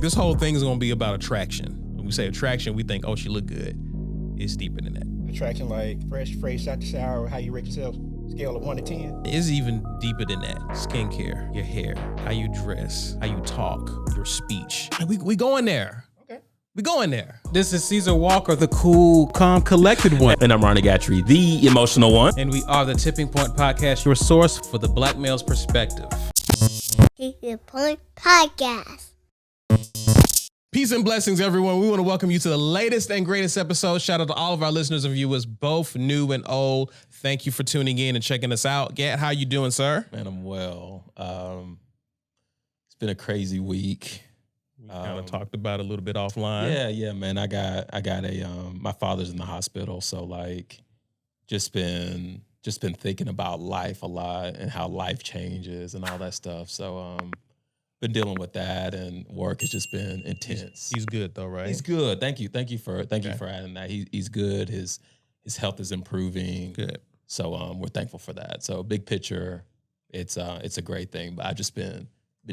This whole thing is going to be about attraction. When we say attraction, we think, oh, she look good. It's deeper than that. Attraction like fresh out the shower, how you rate yourself, scale of 1 to 10. It's even deeper than that. Skincare, your hair, how you dress, how you talk, your speech. We going there. Okay. We going there. This is Caesar Walker, the cool, calm, collected one. And I'm Ronnie Gatry, the emotional one. And we are the Tipping Point Podcast, your source for the black male's perspective. Tipping Point Podcast. Peace and blessings, everyone. We want to welcome you to the latest and greatest episode. Shout out to all of our listeners and viewers, both new and old. Thank you for tuning in and checking us out. Gat, how you doing, sir? Man, I'm well. It's been a crazy week. We kind of talked about it a little bit offline. Yeah, man. I got a my father's in the hospital, so like just been thinking about life a lot and how life changes and all that stuff. So been dealing with that, and work has just been intense. He's good though, right? He's good. Thank you for adding that. He's good. His health is improving. Good. So we're thankful for that. So big picture, it's a great thing. But I've just been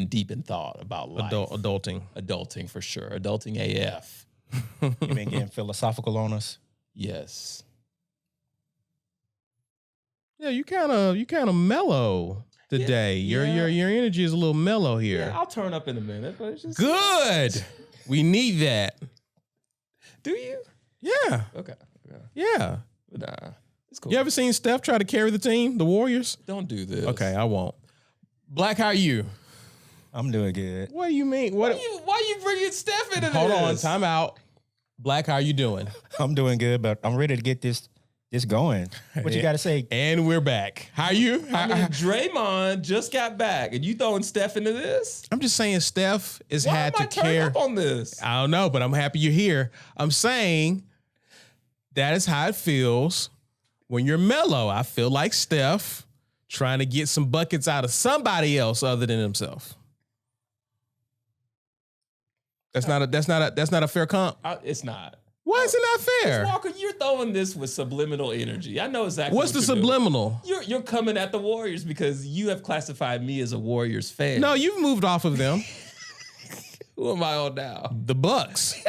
deep in thought about life. Adulting for sure. Adulting AF. You been getting philosophical on us? Yes. Yeah, you kind of mellow today. Yeah. Your energy is a little mellow here. Yeah, I'll turn up in a minute, but it's just Good. We need that. Do you? Yeah. Okay. Yeah. Nah, it's cool. You ever seen Steph try to carry the team, the Warriors? Don't do this. Okay, I won't. Black, how are you? I'm doing good. What do you mean? Why you bringing Steph into Hold this? on, time out. Black, how are you doing? I'm doing good, but I'm ready to get this going. What you got to say? And we're back. How are you? I mean, Draymond just got back, and you throwing Steph into this? I'm just saying Steph has Why had am to I turning care. up on this? I don't know, but I'm happy you're here. I'm saying that is how it feels when you're mellow. I feel like Steph trying to get some buckets out of somebody else other than himself. That's not a fair comp. It's not. Why is it not fair? Walker, you're throwing this with subliminal energy. I know exactly What's the what you're subliminal? doing. You're coming at the Warriors because you have classified me as a Warriors fan. No, you've moved off of them. Who am I on now? The Bucks.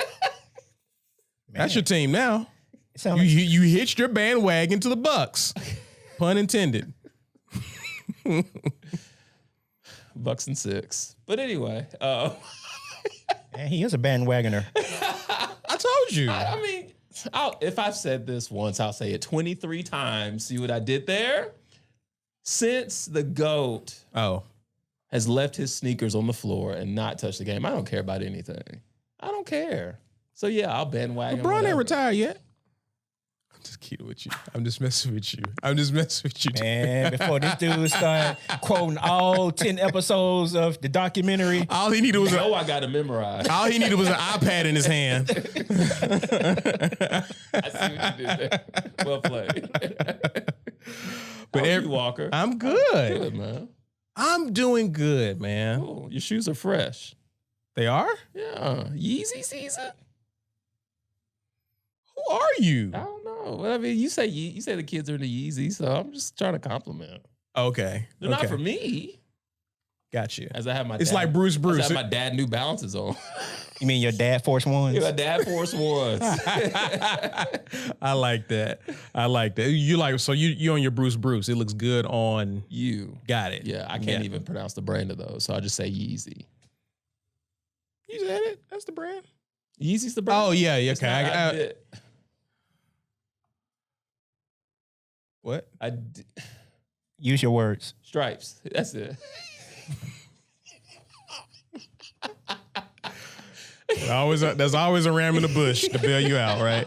That's your team now. It sound You, like- you hitched your bandwagon to the Bucks. Pun intended. Bucks and 6. But anyway, Man, he is a bandwagoner. I told you. I mean, if I've said this once, I'll say it 23 times. See what I did there? Since the GOAT has left his sneakers on the floor and not touched the game, I don't care about anything. I don't care. So yeah, I'll bandwagon. LeBron ain't whatever. retired yet. I'm just kidding with you. I'm just messing with you. Man, before this dude started quoting all 10 episodes of the documentary. All he needed was You know I got to memorize. all he needed was an iPad in his hand. I see what you did there. Well played. But How are you, Walker? I'm good. Good, man. I'm doing good, man. Cool. Your shoes are fresh. They are? Yeah. Yeezy season? Who are you? I don't know. Well, I mean, you say the kids are into Yeezy, so I'm just trying to compliment. Okay. They're not for me. Got you. As I have my It's dad, like Bruce. as I have my dad New Balances on. You mean your dad Force Ones? Yeah, my dad Force Ones. I like that. You like so you on your Bruce. It looks good on You. Got it. Yeah, I can't even pronounce the brand of those, so I'll just say Yeezy. You said it. That's the brand. Yeezy's the brand? Oh yeah. It's Okay. not- What? Use your words. Stripes. That's it. There's always a ram in the bush to bail you out, right?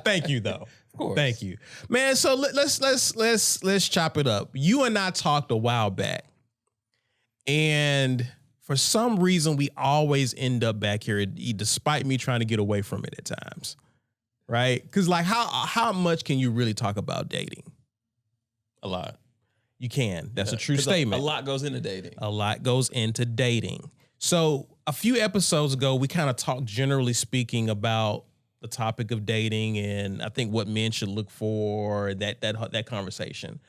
Thank you, though. Of course. Thank you, man. So let's chop it up. You and I talked a while back, and for some reason, we always end up back here, despite me trying to get away from it at times, right? Because like, how much can you really talk about dating? A lot. You can. That's a true 'Cause statement. A lot goes into dating. A lot goes into dating. So a few episodes ago, we kind of talked generally speaking about the topic of dating and I think what men should look for, that conversation.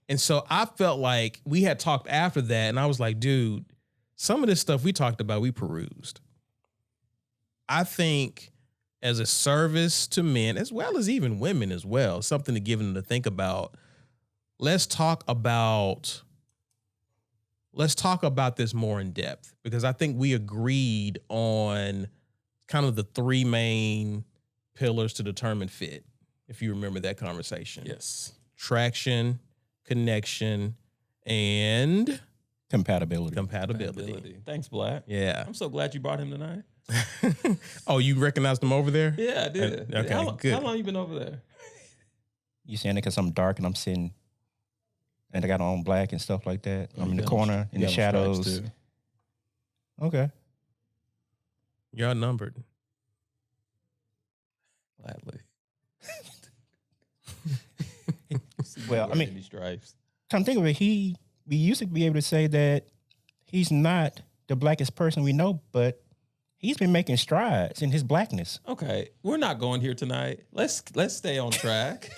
And so I felt like we had talked after that and I was like, dude, some of this stuff we talked about, we perused. I think as a service to men, as well as even women as well, something to give them to think about. Let's talk about this more in depth, because I think we agreed on kind of the three main pillars to determine fit, if you remember that conversation. Yes. Traction, connection, and compatibility. Thanks, Black. Yeah. I'm so glad you brought him tonight. Oh, you recognized him over there? Yeah, I did. Okay, good. How long you been over there? You saying it because I'm dark and I'm sitting and I got on black and stuff like that? I'm in the corner, in the shadows. Okay. You're outnumbered. Gladly. Well, I mean, these stripes. come think of it, we used to be able to say that he's not the blackest person we know, but he's been making strides in his blackness. Okay, we're not going here tonight. Let's stay on track.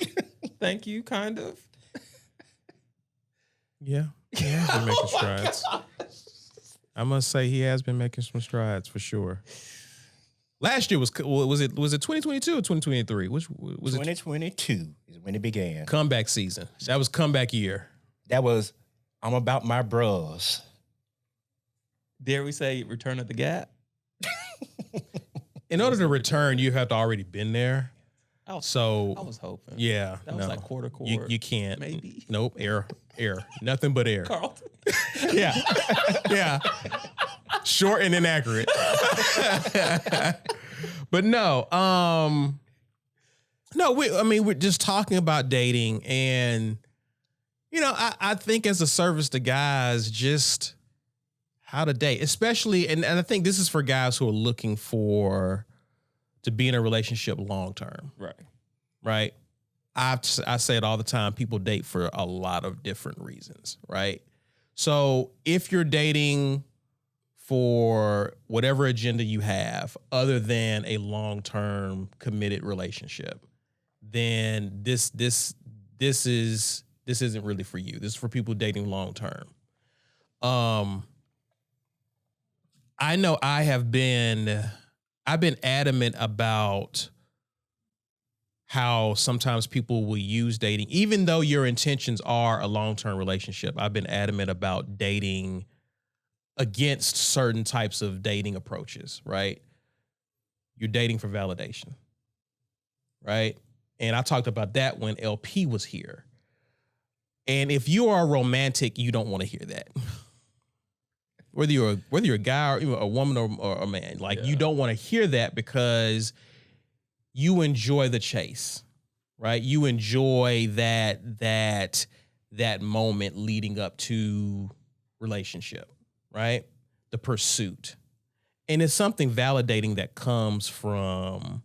Thank you, kind of. Yeah, he has been making strides. I must say he has been making some strides for sure. Last year was it 2022 or 2023? Which was 2022 is when it began. Comeback season. That was comeback year. That was I'm about my bros. Dare we say return at the Gap? In order to return, you have to already been there. I was hoping. Yeah, That was like quarter court. You can't. Maybe. Nope. Air. Nothing but air. Carlton. Yeah. Short and inaccurate. But no. We're just talking about dating, and I think as a service to guys, just how to date, especially, and I think this is for guys who are looking to be in a relationship long term. Right. I say it all the time. People date for a lot of different reasons, right? So if you're dating for whatever agenda you have, other than a long-term committed relationship, then this isn't really for you. This is for people dating long-term. I know I've been adamant about how sometimes people will use dating, even though your intentions are a long-term relationship. I've been adamant about dating against certain types of dating approaches, right? You're dating for validation, right? And I talked about that when LP was here. And if you are romantic, you don't want to hear that. Whether you're a guy or a woman or a man, you don't want to hear that, because you enjoy the chase, right? You enjoy that moment leading up to relationship, right? The pursuit. And it's something validating that comes from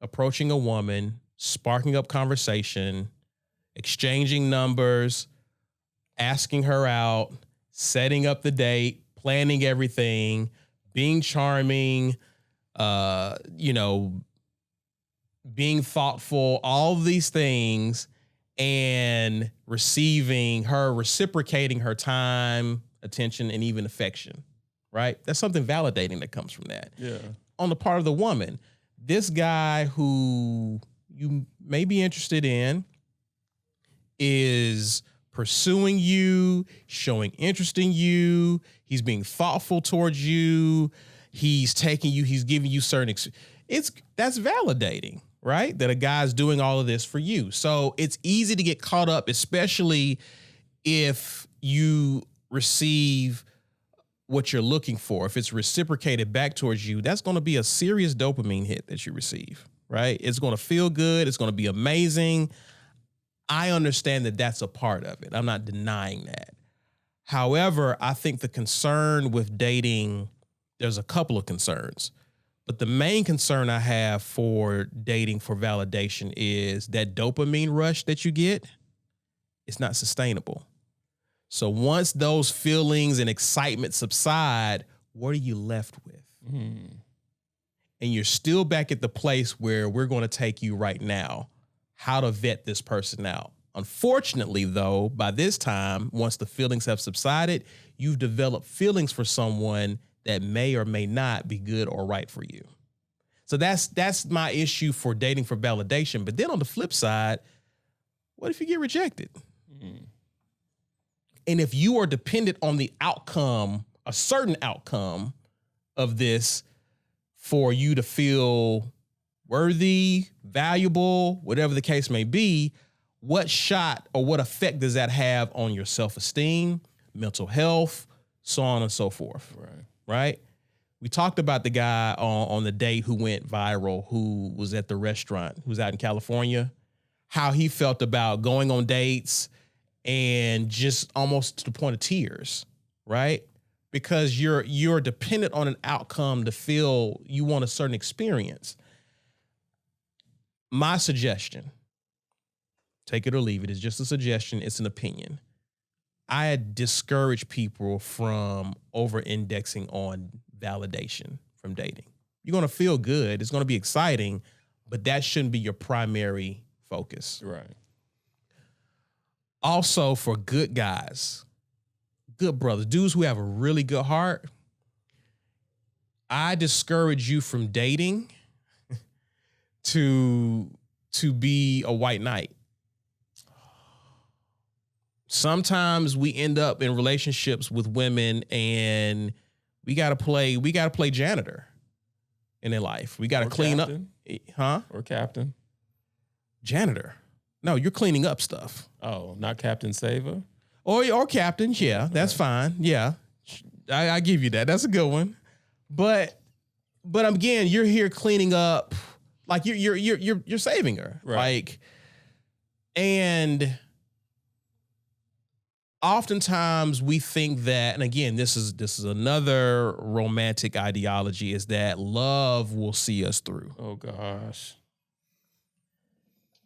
approaching a woman, sparking up conversation, exchanging numbers, asking her out, setting up the date, planning everything, being charming, being thoughtful, all these things, and receiving her, reciprocating her time, attention, and even affection, right? That's something validating that comes from that. Yeah. On the part of the woman, this guy who you may be interested in is pursuing you, showing interest in you. He's being thoughtful towards you. He's giving you certain, that's validating, right? That a guy's doing all of this for you. So it's easy to get caught up, especially if you receive what you're looking for. If it's reciprocated back towards you, that's going to be a serious dopamine hit that you receive, right? It's going to feel good. It's going to be amazing. I understand that that's a part of it. I'm not denying that. However, I think the concern with dating, there's a couple of concerns, but the main concern I have for dating for validation is that dopamine rush that you get, it's not sustainable. So once those feelings and excitement subside, what are you left with? And you're still back at the place where we're going to take you right now, how to vet this person out. Unfortunately, though, by this time, once the feelings have subsided, you've developed feelings for someone that may or may not be good or right for you. So that's my issue for dating for validation. But then on the flip side, what if you get rejected? Mm. And if you are dependent on the outcome, a certain outcome of this for you to feel worthy, valuable, whatever the case may be, what shot or what effect does that have on your self-esteem, mental health, so on and so forth? Right? We talked about the guy on the date who went viral, who was at the restaurant, who was out in California, how he felt about going on dates and just almost to the point of tears, right? Because you're dependent on an outcome to feel you want a certain experience. My suggestion, take it or leave it, is just a suggestion. It's an opinion. I discourage people from over-indexing on validation from dating. You're going to feel good. It's going to be exciting, but that shouldn't be your primary focus. Right. Also, for good guys, good brothers, dudes who have a really good heart, I discourage you from dating to be a white knight. Sometimes we end up in relationships with women and we gotta play janitor in their life. We gotta clean captain. Up. Or captain. Janitor. No, you're cleaning up stuff. Oh, not Captain Saver? Or captain, yeah, that's fine. Yeah. I give you that. That's a good one. But again, you're here cleaning up, like you're saving her. Right. Like, and oftentimes we think that, and again, this is another romantic ideology, is that love will see us through. Oh gosh.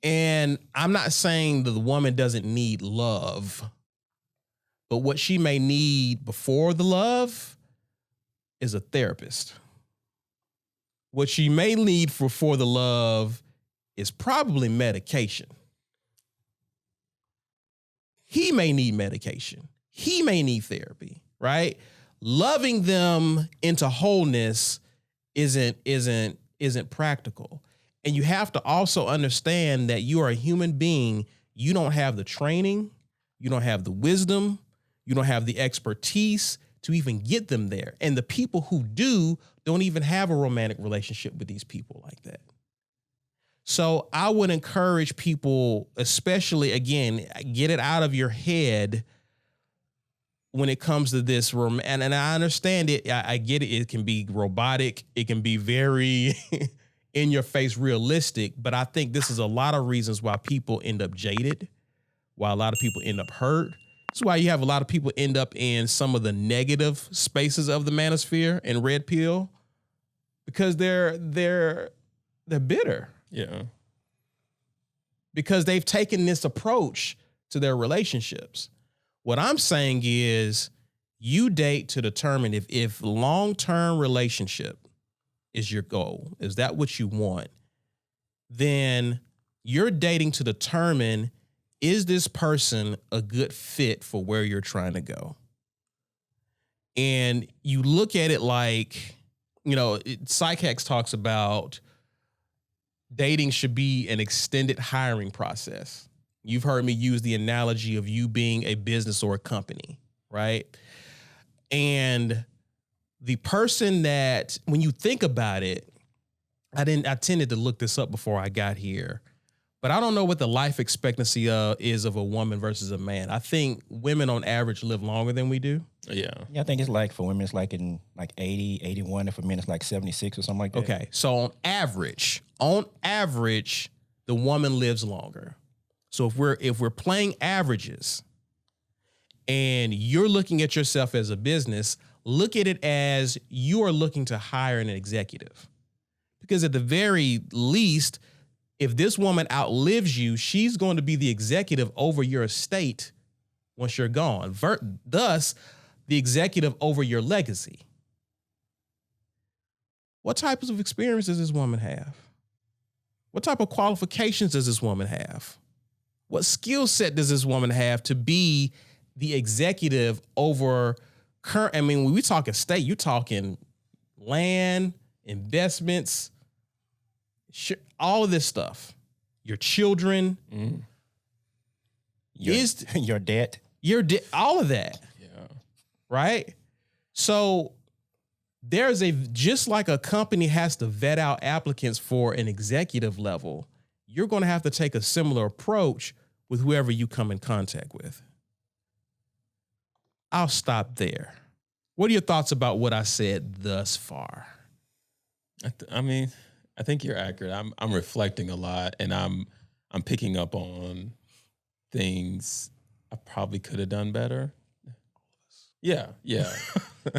And I'm not saying that the woman doesn't need love, but what she may need before the love is a therapist. What she may need for the love is probably medication. He may need medication. He may need therapy, right? Loving them into wholeness isn't practical. And you have to also understand that you are a human being. You don't have the training, you don't have the wisdom, you don't have the expertise to even get them there. And the people who do don't even have a romantic relationship with these people like that. So I would encourage people, especially, again, get it out of your head when it comes to this. And I understand it. I get it. It can be robotic. It can be very in your face realistic. But I think this is a lot of reasons why people end up jaded, why a lot of people end up hurt. This is why you have a lot of people end up in some of the negative spaces of the manosphere and red pill, because they're bitter. Yeah. Because they've taken this approach to their relationships. What I'm saying is you date to determine if long-term relationship is your goal, is that what you want, then you're dating to determine, is this person a good fit for where you're trying to go? And you look at it like, PsychX talks about dating should be an extended hiring process. You've heard me use the analogy of you being a business or a company, right? And the person that, when you think about it, I tended to look this up before I got here, but I don't know what the life expectancy is of a woman versus a man. I think women on average live longer than we do. Yeah. Yeah, I think it's like for women, it's like in 80, 81, and for men, it's like 76 or something like that. Okay. So on average, the woman lives longer. So if we're playing averages and you're looking at yourself as a business, look at it as you are looking to hire an executive. Because at the very least, if this woman outlives you, she's going to be the executive over your estate once you're gone. Thus, the executive over your legacy. What types of experience does this woman have? What type of qualifications does this woman have? What skill set does this woman have to be the executive over current? I mean, when we talk estate, you're talking land, investments, all of this stuff. Your children, your debt, all of that. Yeah. Right. So just like a company has to vet out applicants for an executive level, you're going to have to take a similar approach with whoever you come in contact with. I'll stop there. What are your thoughts about what I said thus far? I mean, I think you're accurate. I'm reflecting a lot, and I'm picking up on things I probably could have done better. Yeah.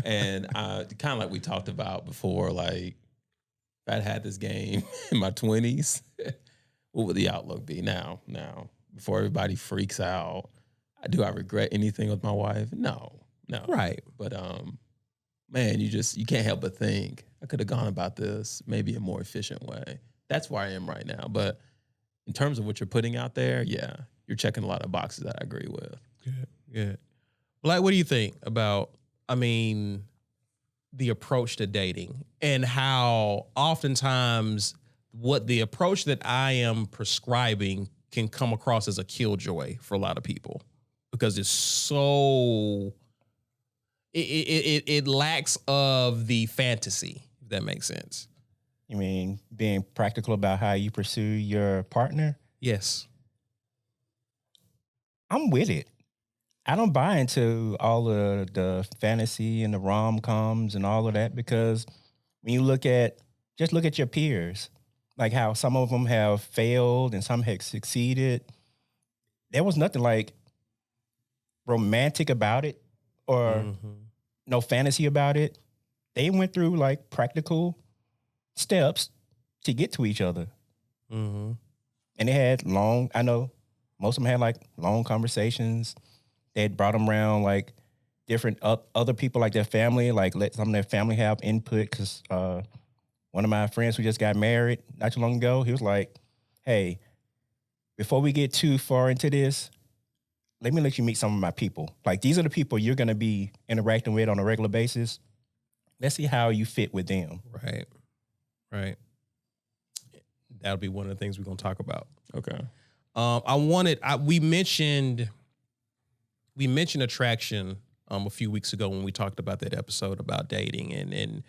And kind of like we talked about before, like if I'd had this game in my 20s, what would the outlook be now? Before everybody freaks out, do I regret anything with my wife? No. Right. But man, you can't help but think I could have gone about this maybe a more efficient way. That's where I am right now. But in terms of what you're putting out there, yeah, you're checking a lot of boxes that I agree with. Good. Like, what do you think about, the approach to dating and how oftentimes what the approach that I am prescribing can come across as a killjoy for a lot of people because it's so, it lacks of the fantasy, if that makes sense. You mean being practical about how you pursue your partner? Yes. I'm with it. I don't buy into all of the fantasy and the rom-coms and all of that because when you look at your peers, like how some of them have failed and some have succeeded. There was nothing like romantic about it or no fantasy about it. They went through like practical steps to get to each other. Mm-hmm. And they had I know most of them had like long conversations. They had brought them around like different other people, like their family, like let some of their family have input. Because one of my friends who just got married not too long ago, he was like, hey, before we get too far into this, let me let you meet some of my people. Like these are the people you're going to be interacting with on a regular basis. Let's see how you fit with them. Right. That'll be one of the things we're going to talk about. Okay. We mentioned attraction a few weeks ago when we talked about that episode about dating and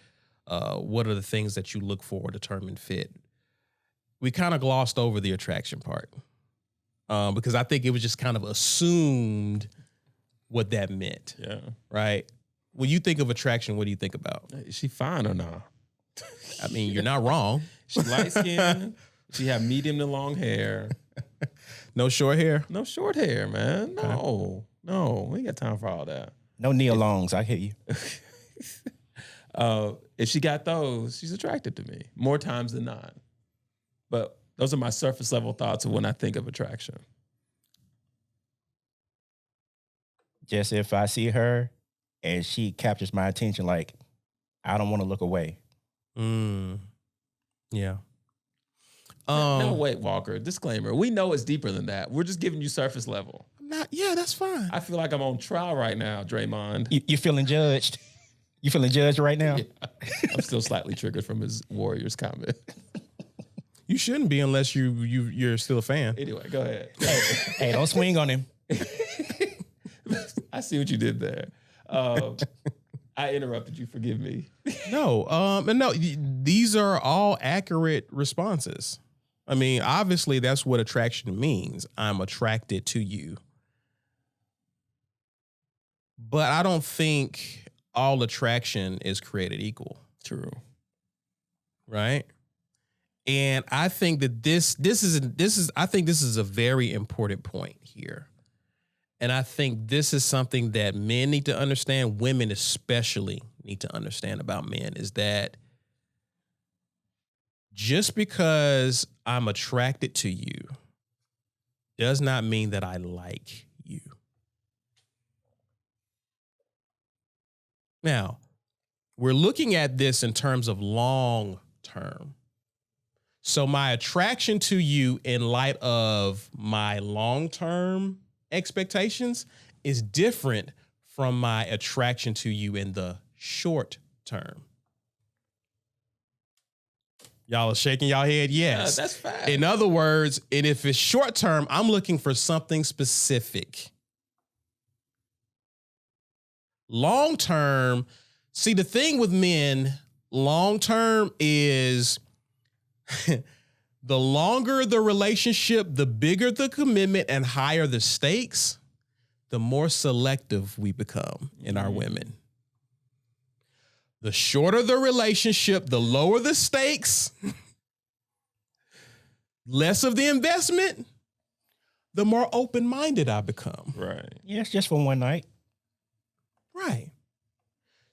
what are the things that you look for to determine fit. We kind of glossed over the attraction part because I think it was just kind of assumed what that meant. Yeah. Right. When you think of attraction, what do you think about? Is she fine or not? I mean, you're not wrong. She light skinned. She have medium to long hair. No short hair? No short hair, man. No, we ain't got time for all that. No knee-alongs, I hear you. If she got those, she's attracted to me more times than not. But those are my surface level thoughts of when I think of attraction. Just if I see her and she captures my attention, like I don't want to look away. Yeah. No, wait, Walker. Disclaimer. We know it's deeper than that. We're just giving you surface level. Yeah, that's fine. I feel like I'm on trial right now, Draymond. You feeling judged? You feeling judged right now? Yeah. I'm still slightly triggered from his Warriors comment. You shouldn't be unless you're still a fan. Anyway, go ahead. Hey, don't swing on him. I see what you did there. I interrupted you. Forgive me. No, these are all accurate responses. I mean, obviously, that's what attraction means. I'm attracted to you. But I don't think all attraction is created equal. True. Right? And I think that this is a very important point here. And I think this is something that men need to understand, women especially need to understand about men, is that just because I'm attracted to you does not mean that I like you. Now, we're looking at this in terms of long term. So my attraction to you in light of my long-term expectations is different from my attraction to you in the short term. Y'all are shaking y'all head? Yes. Yeah, that's fact. In other words, and if it's short term, I'm looking for something specific. Long term, see, the thing with men, long term is the longer the relationship, the bigger the commitment and higher the stakes, the more selective we become in our women. The shorter the relationship, the lower the stakes, less of the investment, the more open-minded I become. Right. Yeah, it's just for one night. Right.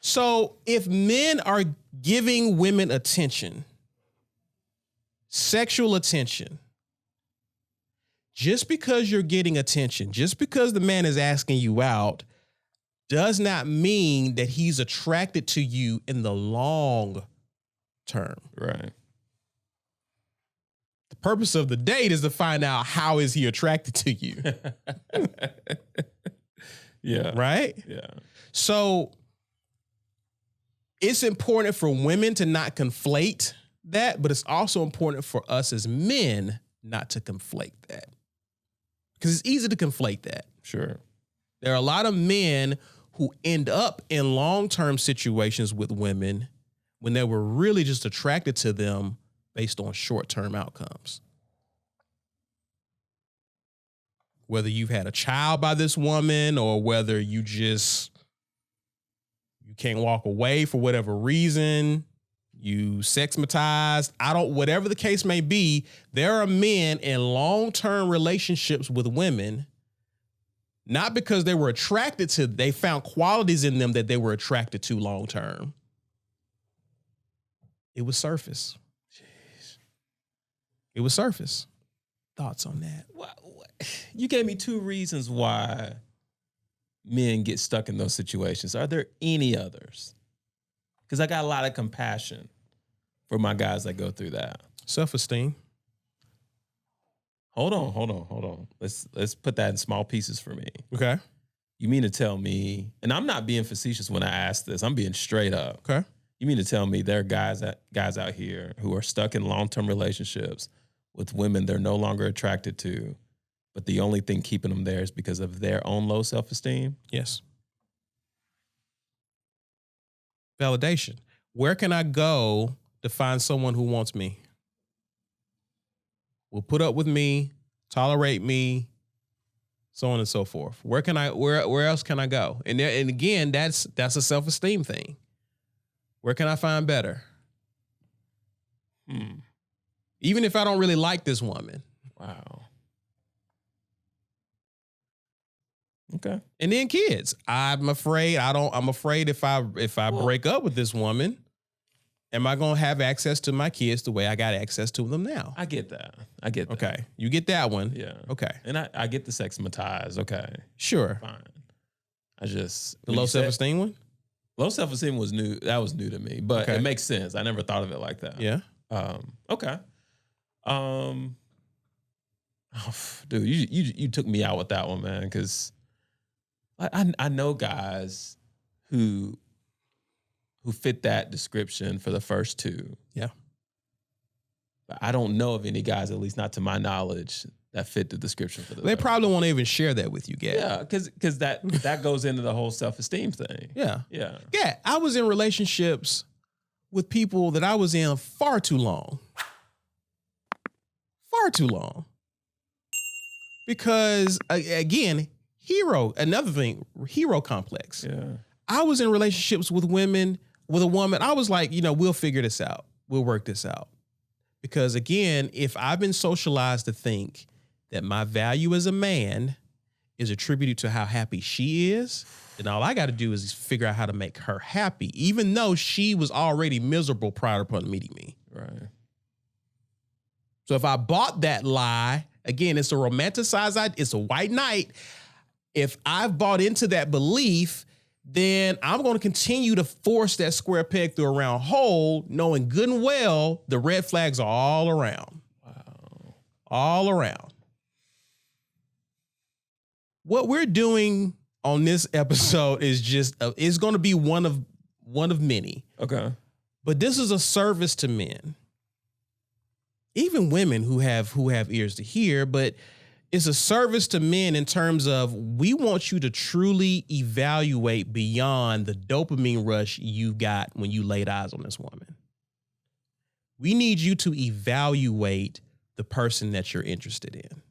So if men are giving women attention, sexual attention, just because you're getting attention, just because the man is asking you out, does not mean that he's attracted to you in the long term. Right. The purpose of the date is to find out how is he attracted to you. Yeah. Right? Yeah. So it's important for women to not conflate that, but it's also important for us as men not to conflate that. Because it's easy to conflate that. Sure. There are a lot of men who end up in long-term situations with women when they were really just attracted to them based on short-term outcomes. Whether you've had a child by this woman or whether you can't walk away for whatever reason, you sexmatized, whatever the case may be, there are men in long-term relationships with women, not because they were attracted to, they found qualities in them that they were attracted to long-term. It was surface. Jeez. It was surface. Thoughts on that? You gave me 2 reasons why men get stuck in those situations. Are there any others? Because I got a lot of compassion for my guys that go through that. Self-esteem. Hold on. Let's put that in small pieces for me. Okay. You mean to tell me, and I'm not being facetious when I ask this, I'm being straight up. Okay. You mean to tell me there are guys out here who are stuck in long-term relationships with women they're no longer attracted to, but the only thing keeping them there is because of their own low self-esteem? Yes. Validation. Where can I go to find someone who wants me? Will put up with me, tolerate me, so on and so forth. Where else can I go? And again, that's a self-esteem thing. Where can I find better? Even if I don't really like this woman. Wow. Okay. And then kids. I'm afraid if I break up with this woman, am I going to have access to my kids the way I got access to them now? I get that. Okay. You get that one. Yeah. Okay. And I get the sexmatized. Okay. Sure. Fine. The low self-esteem one? Low self-esteem was new. That was new to me, but Okay. it makes sense. I never thought of it like that. Yeah. Okay. Dude, you took me out with that one, man, because I know guys who fit that description for the first 2. Yeah. But I don't know of any guys, at least not to my knowledge, that fit the description for the They probably won't even share that with you, Gad. Yeah, because that goes into the whole self-esteem thing. Yeah. Yeah. Yeah. I was in relationships with people that I was in far too long. Far too long. Because again, hero complex. Yeah. I was in relationships with a woman. I was like, we'll figure this out. We'll work this out. Because again, if I've been socialized to think that my value as a man is attributed to how happy she is, then all I got to do is figure out how to make her happy, even though she was already miserable prior upon meeting me. Right. So if I bought that lie, again, it's a romanticized, it's a white knight. If I've bought into that belief then I'm going to continue to force that square peg through a round hole, knowing good and well the red flags are all around. Wow. All around. What we're doing on this episode is just it's going to be one of many. Okay. But this is a service to men. Even women who have ears to hear, but it's a service to men in terms of we want you to truly evaluate beyond the dopamine rush you got when you laid eyes on this woman. We need you to evaluate the person that you're interested in.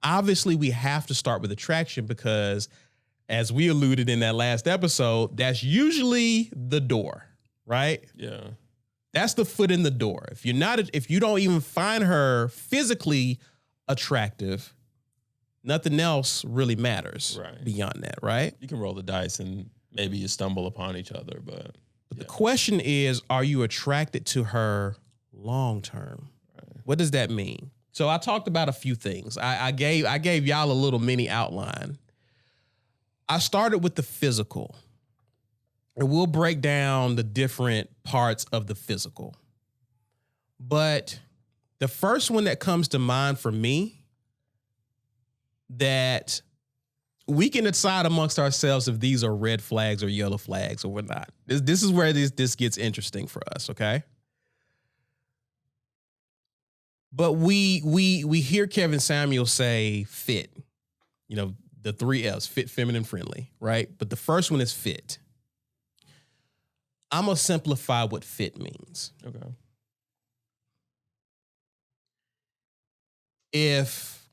Obviously, we have to start with attraction because, as we alluded in that last episode, that's usually the door, right? Yeah. That's the foot in the door. If you don't even find her physically attractive, nothing else really matters beyond that, right? You can roll the dice and maybe you stumble upon each other, but the question is, are you attracted to her long term? Right. What does that mean? So I talked about a few things. I gave y'all a little mini outline. I started with the physical. And we'll break down the different parts of the physical. But the first one that comes to mind for me that we can decide amongst ourselves if these are red flags or yellow flags or whatnot. This is where this gets interesting for us, okay? But we hear Kevin Samuels say fit. You know, the 3 F's, fit, feminine, friendly, right? But the first one is fit. I'm going to simplify what fit means. Okay. If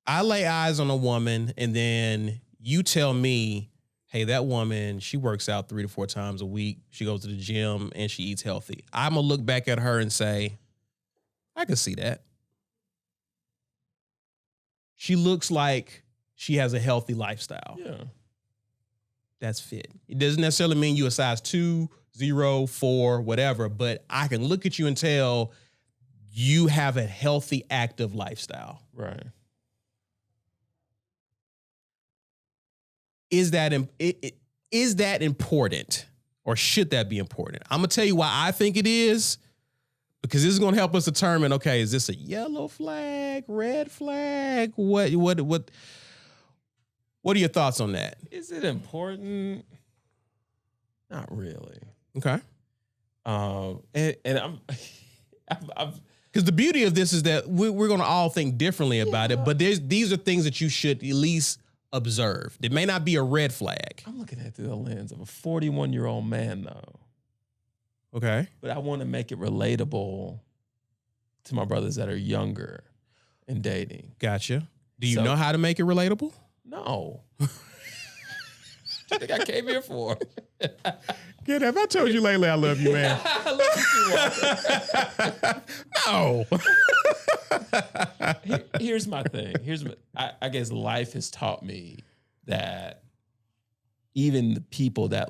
I lay eyes on a woman and then you tell me, hey, that woman, she works out 3 to 4 times a week. She goes to the gym and she eats healthy. I'm going to look back at her and say, I can see that. She looks like she has a healthy lifestyle. Yeah. That's fit. It doesn't necessarily mean you a size 2, 0, 4, whatever, but I can look at you and tell you have a healthy, active lifestyle. Right. Is that important, or should that be important? I'm gonna tell you why I think it is, because this is gonna help us determine, okay, is this a yellow flag, red flag? What are your thoughts on that? Is it important? Not really. Okay. And I'm because the beauty of this is that we're going to all think differently about it, but these are things that you should at least observe. It may not be a red flag. I'm looking at it through the lens of a 41-year-old man, though. Okay. But I want to make it relatable to my brothers that are younger and dating. Gotcha. Do you know how to make it relatable? No. What you think I came here for? Get have I told you lately I love you, man? I love you, no. Here's my thing. I guess life has taught me that even the people that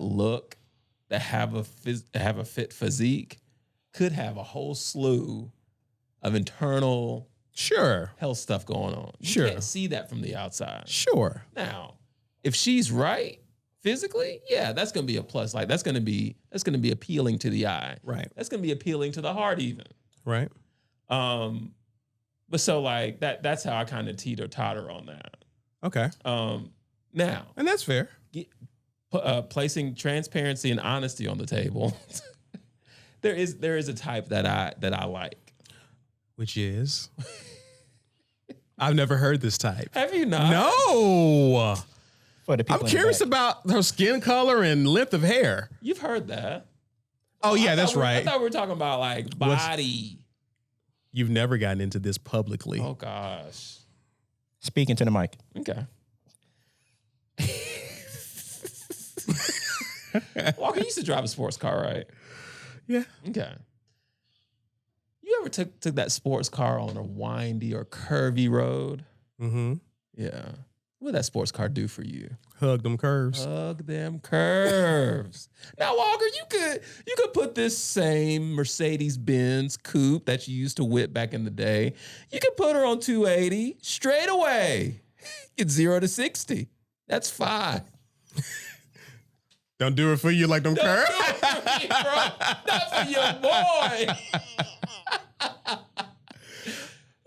have a fit physique could have a whole slew of internal health stuff going on. You can't see that from the outside. Sure. Now, if she's right physically, yeah, that's going to be a plus. Like that's going to be appealing to the eye. Right. That's going to be appealing to the heart even. Right. But so like that's how I kind of teeter-totter on that. Okay. Now, and that's fair. Placing transparency and honesty on the table. there is a type that I like. Which is? I've never heard this type. Have you not? No. For the people I'm curious about her skin color and length of hair. You've heard that. Oh, yeah, that's right. I thought we were talking about like body. You've never gotten into this publicly. Oh, gosh. Speaking to the mic. Okay. Walker, you used to drive a sports car, right? Yeah. Okay. You ever took that sports car on a windy or curvy road? Mm-hmm. Yeah. What did that sports car do for you? Hug them curves. Hug them curves. Now, Walker, you could put this same Mercedes-Benz coupe that you used to whip back in the day. You could put her on 280 straight away. Get 0 to 60. That's fine. Don't do it for you like them curves. Not for your boy.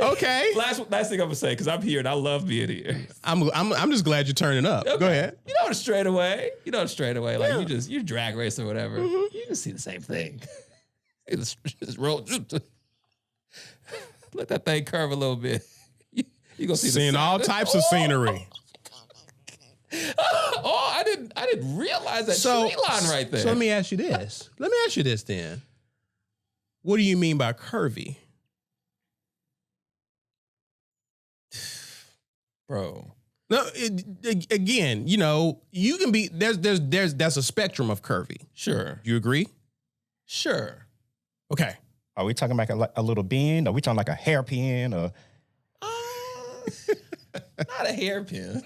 Okay. Last thing I'm gonna say, because I'm here and I love being here. I'm just glad you're turning up. Okay. Go ahead. You know it straight away. Like Yeah. you drag race or whatever. You can see the same thing. just roll. Let that thing curve a little bit. You gonna see Seeing all types of scenery. Oh, I didn't realize that tree line right there. So let me ask you this. Then. What do you mean by curvy? Bro. No, again, you can be that's a spectrum of curvy. Sure. You agree? Sure. Okay. Are we talking about a little bend? Are we talking like a hairpin? Or Not a hairpin.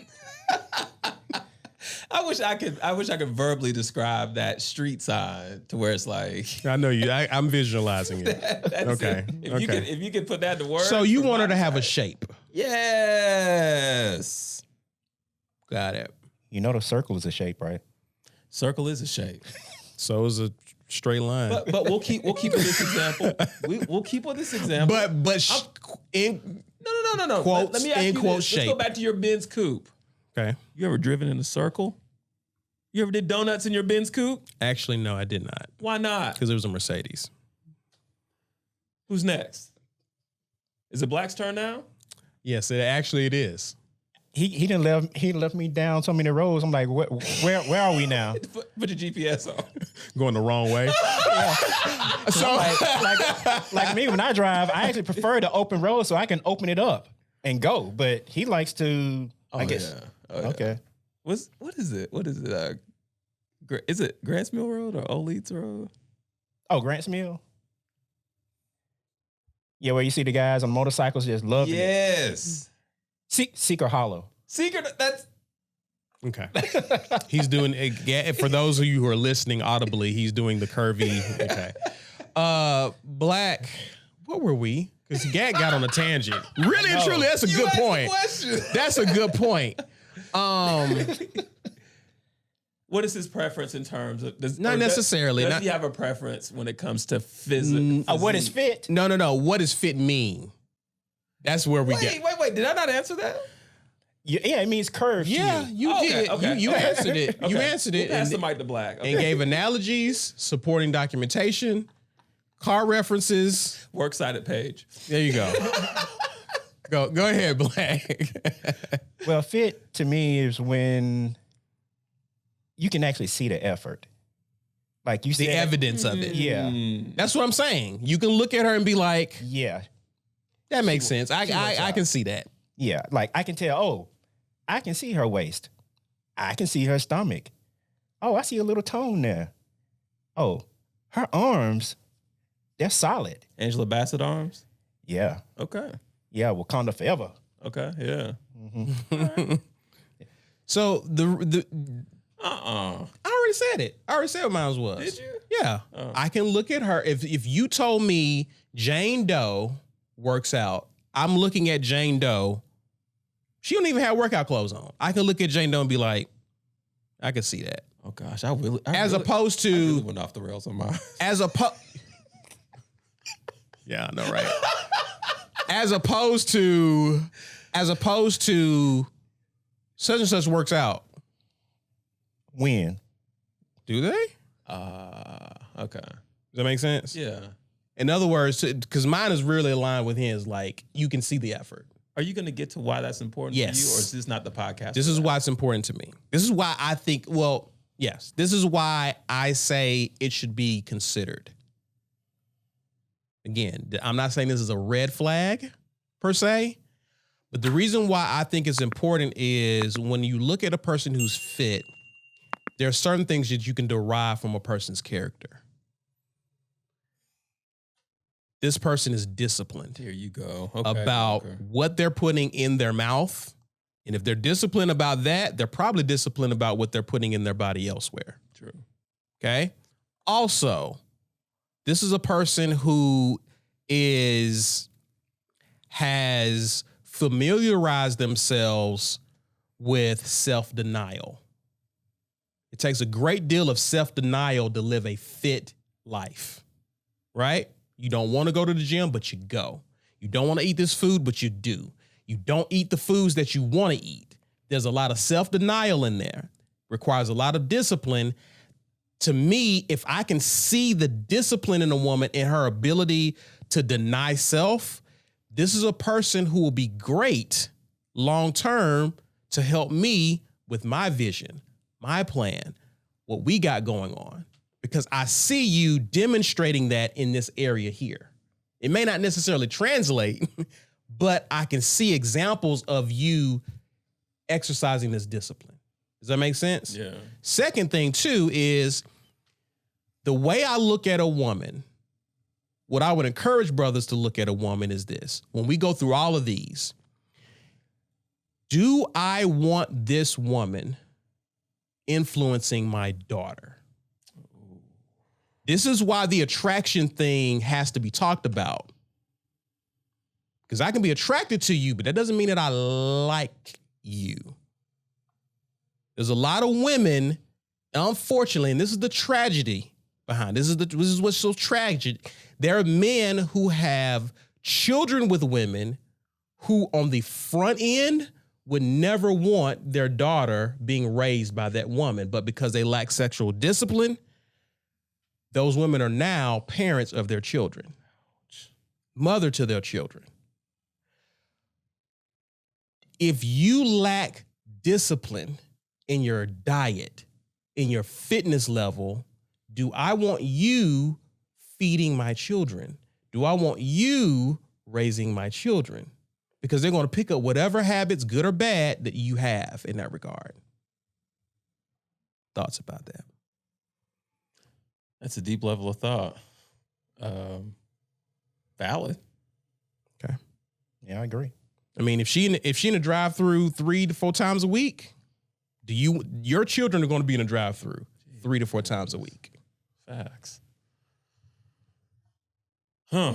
I wish I could verbally describe that street side to where it's like I know you. I'm visualizing it. that's Okay. it. If you could put that to words. So you want her to have a shape. Yes. Got it. you know the circle is a shape, right? Circle is a shape. So is a straight line. But we'll keep with this example. We'll keep with this example. No. Quotes, Let me ask in you quote this. Let's go shape. back to your Benz coupe. Okay. You ever driven in a circle? You ever did donuts in your Benz coupe? Actually, no, I did not. Why not? Because it was a Mercedes. Who's next? Is it Black's turn now? Yes, it is. He left me down so many roads. I'm like, where are we now? Put your GPS on. Going the wrong way. So like me, when I drive, I actually prefer the open road so I can open it up and go. But he likes to, I guess. Yeah. Oh, yeah. Okay. What is it? Is it Grants Mill Road or Old Leeds Road? Oh, Grants Mill? Yeah, where you see the guys on motorcycles just loving it. Yes. Seeker Hollow. Secret. That's Okay. He's doing it. For those of you who are listening audibly, he's doing the curvy. Okay. Black, what were we? Because Gat got on a tangent. Really and truly, that's a good point. That's a good point. What is his preference in terms of? Not necessarily. Does he have a preference when it comes to physics? What is fit? No. What does fit mean? That's where we get. Wait. Did I not answer that? Yeah, it means curve. Yeah, to you did. Okay. You answered it. Okay. You answered it. We'll pass and, the mic to Black. Okay. and gave analogies, supporting documentation, car references. Works cited page. There you go. Go ahead, Black. Well, fit to me is when you can actually see the effort. Like you see The evidence of it. Yeah. That's what I'm saying. You can look at her and be like, Yeah. that makes sense. I can see that. Yeah. Like I can tell, oh, I can see her waist. I can see her stomach. Oh, I see a little tone there. Oh, her arms, they're solid. Angela Bassett arms. Yeah. Okay. Yeah. Wakanda forever. Okay. Yeah. So the I I already said it. I already said what mine was. Did you? Yeah. Oh. I can look at her. If you told me Jane Doe works out, I'm looking at Jane Doe. She don't even have workout clothes on. I can look at Jane Doe and be like, I can see that. Oh gosh, I Opposed I really to went off the rails on mine. Yeah, I know, right? as opposed to such and such works out. When? Do they? Okay. Does that make sense? Yeah. In other words, because mine is really aligned with his, like, you can see the effort. Are you going to get to why that's important Yes. to you, or is this not the podcast? This is why it's important to me. This is why I think, well, yes, this is why I say it should be considered. Again, I'm not saying this is a red flag per se, but the reason why I think it's important is when you look at a person who's fit, there are certain things that you can derive from a person's character. This person is disciplined Here you go. about what they're putting in their mouth. And if they're disciplined about that, they're probably disciplined about what they're putting in their body elsewhere. True. Okay. Also, this is a person who has familiarized themselves with self-denial. It takes a great deal of self-denial to live a fit life, right? You don't want to go to the gym, but you go. You don't want to eat this food, but you do. You don't eat the foods that you want to eat. There's a lot of self-denial in there. Requires a lot of discipline. To me, if I can see the discipline in a woman and her ability to deny self, this is a person who will be great long-term to help me with my vision, my plan, what we got going on. Because I see you demonstrating that in this area here. It may not necessarily translate, but I can see examples of you exercising this discipline. Does that make sense? Yeah. Second thing, too, is the way I look at a woman, what I would encourage brothers to look at a woman is this. When we go through all of these, do I want this woman influencing my daughter? This is why the attraction thing has to be talked about. Because I can be attracted to you, but that doesn't mean that I like you. There's a lot of women, unfortunately, and this is the tragedy behind this is what's so tragic. There are men who have children with women who on the front end would never want their daughter being raised by that woman, but because they lack sexual discipline, those women are now parents of their children, mother to their children. If you lack discipline in your diet, in your fitness level, do I want you feeding my children? Do I want you raising my children? Because they're going to pick up whatever habits, good or bad, that you have in that regard. Thoughts about that? That's a deep level of thought. Valid. Okay. Yeah, I agree. I mean, if she in a drive-through 3 to 4 times a week, your children are going to be in a drive-through 3 to 4 times a week. Facts. Huh.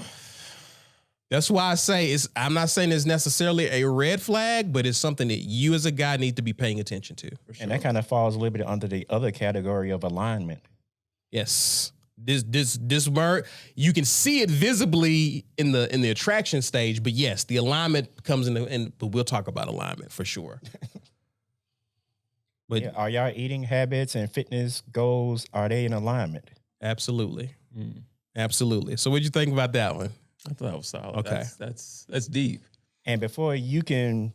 That's why I say I'm not saying it's necessarily a red flag, but it's something that you as a guy need to be paying attention to. For sure. And that kind of falls a little bit under the other category of alignment. Yes. This word, you can see it visibly in the attraction stage, but yes, the alignment comes but we'll talk about alignment for sure. But yeah, are y'all eating habits and fitness goals, are they in alignment? Absolutely. Absolutely. So what'd you think about that one? I thought that was solid. Okay. That's deep. And before you can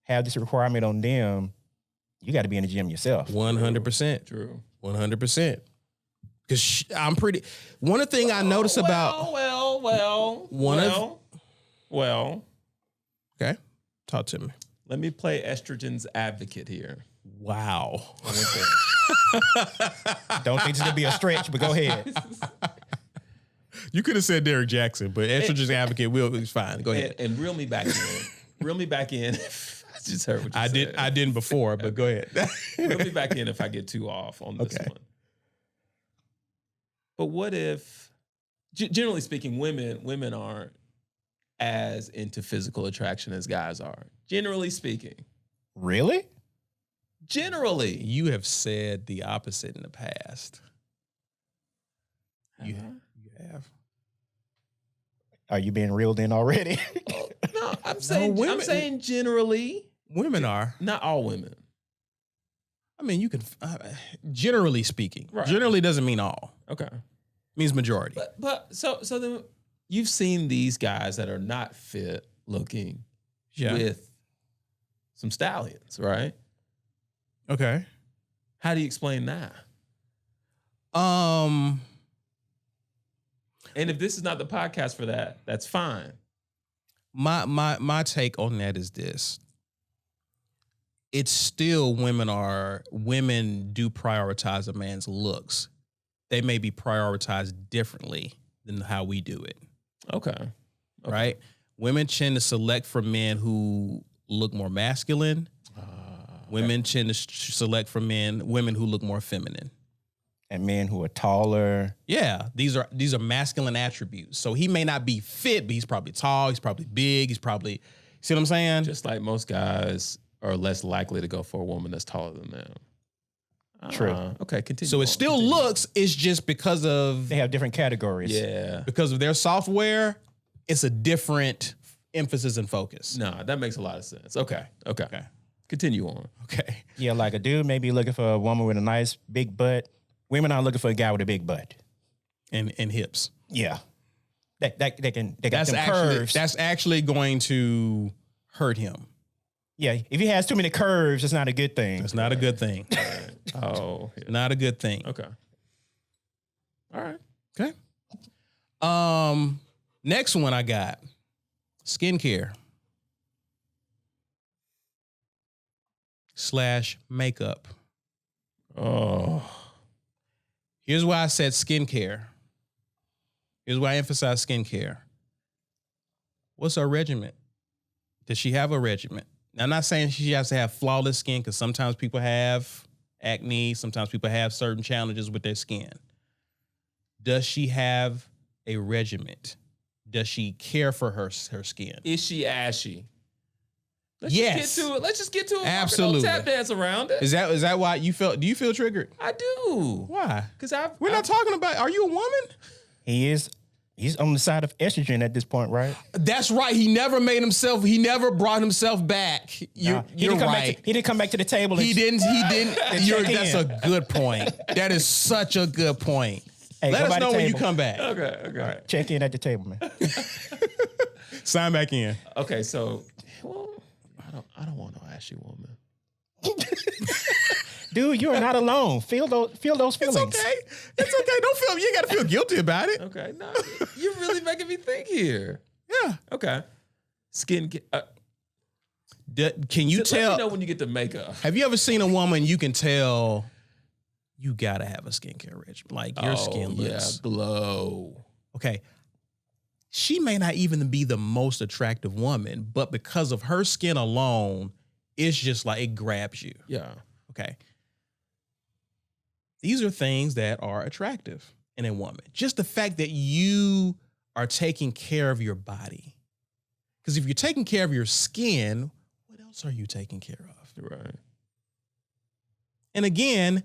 have this requirement on them, you got to be in the gym yourself. 100%. True. 100%. Because one of the things I noticed about. Well. Okay. Talk to me. Let me play estrogen's advocate here. Wow. Don't think it's going to be a stretch, but go ahead. You could have said Derek Jackson, but estrogen's advocate is fine. Go ahead. And reel me back in. Reel me back in. I just heard what you said. I didn't before, but go ahead. Reel me back in if I get too off on this one. But what if, generally speaking, women aren't as into physical attraction as guys are? Generally speaking. Really? Generally. You have said the opposite in the past. You have. Are you being reeled in already? No, I'm saying generally. Women are. Not all women. I mean, you can, generally speaking. Right. Generally doesn't mean all. Okay. It means majority. But so then you've seen these guys that are not fit looking with some stallions, right? Okay. How do you explain that? And if this is not the podcast for that, that's fine. My take on that is this. It's still women do prioritize a man's looks. They may be prioritized differently than how we do it. Okay. Right? Women tend to select for men who look more masculine. Women tend to select for women who look more feminine. And men who are taller. Yeah, these are masculine attributes. So he may not be fit, but he's probably tall, he's probably big, see what I'm saying? Just like most guys are less likely to go for a woman that's taller than them. True. Okay, continue. So it still looks, it's just because of They have different categories. Yeah. because of their software, it's a different emphasis and focus. Nah, that makes a lot of sense. Okay. Continue on. Okay. Yeah, like a dude may be looking for a woman with a nice big butt. Women are looking for a guy with a big butt. And hips. Yeah. They got That's them actually curves. that's actually going to hurt him. Yeah, if he has too many curves, it's not a good thing. It's not a good thing. Oh, yeah. Not a good thing. Okay. All right. Okay. Next one I got skincare / makeup. Oh. Here's why I said skincare. Here's why I emphasize skincare. What's her regimen? Does she have a regimen? Now, I'm not saying she has to have flawless skin because sometimes people have acne. Sometimes people have certain challenges with their skin. Does she have a regimen? Does she care for her skin? Is she ashy? Yes. Just get to it. Let's just get to it. Absolutely. Don't tap dance around it. Is that why you felt? Do you feel triggered? I do. Why? Because We're not talking about. Are you a woman? He's on the side of estrogen at this point, right? That's right. He never made himself. He never brought himself back. You're right. He didn't come back to the table. He didn't. That's in. a good point. That is such a good point. Hey, Let go us by the know when you table. come back. Okay. Check in at the table, man. Sign back in. Okay, so I don't want no ashy woman. Dude, you are not alone. Feel those feelings. It's okay. Don't feel. You got to feel guilty about it. Okay, no, you're really making me think here. Yeah. Okay, skin. Can you Let tell? me know when you get the makeup. Have you ever seen a woman you can tell you gotta have a skincare regimen? Like your skin looks glow. okay. She may not even be the most attractive woman, but because of her skin alone, it's just like it grabs you. Yeah. Okay. These are things that are attractive in a woman. Just the fact that you are taking care of your body. Because if you're taking care of your skin, what else are you taking care of? Right. And again,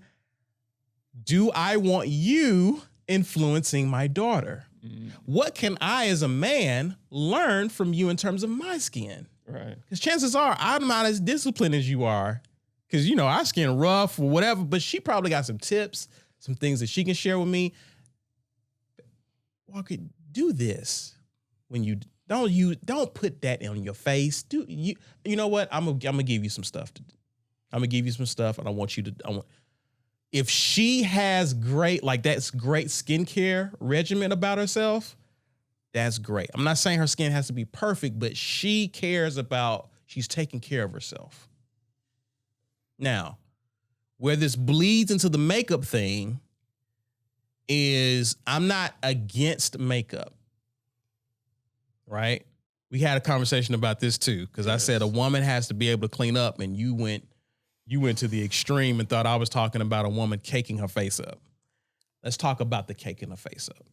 do I want you influencing my daughter? What can I, as a man, learn from you in terms of my skin? Right. Because chances are I'm not as disciplined as you are. Because, our skin rough or whatever, but she probably got some tips, some things that she can share with me. Walker, do this when you don't put that on your face. You know what? I'm gonna give you some stuff to do. I'm gonna give you some stuff, and I want you to. If she has great skincare regimen about herself, that's great. I'm not saying her skin has to be perfect, but she cares about. She's taking care of herself. Now, where this bleeds into the makeup thing is I'm not against makeup, right? We had a conversation about this too, because I said a woman has to be able to clean up, and you went to the extreme and thought I was talking about a woman caking her face up. Let's talk about the caking her face up.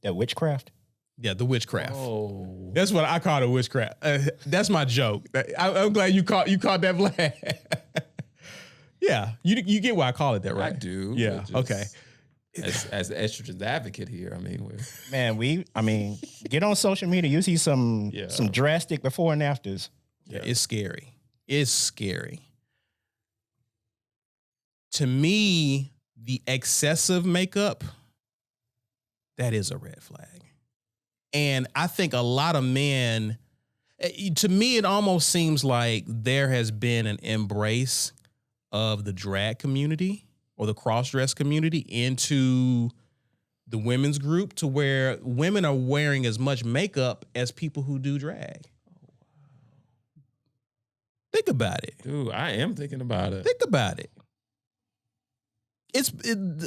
That witchcraft? Yeah, the witchcraft. Oh. That's what I call it, witchcraft. That's my joke. I'm glad you caught that, Vlad. Yeah, you get why I call it that, right? I do. Yeah. Okay. As the estrogen advocate here, Get on social media. You see some Yeah. drastic before and afters. Yeah, it's scary. It's scary. To me, the excessive makeup, that is a red flag. And I think a lot of men, to me, it almost seems like there has been an embrace of the drag community or the cross-dress community into the women's group to where women are wearing as much makeup as people who do drag. Think about it. dude, I am thinking about it. Think about it.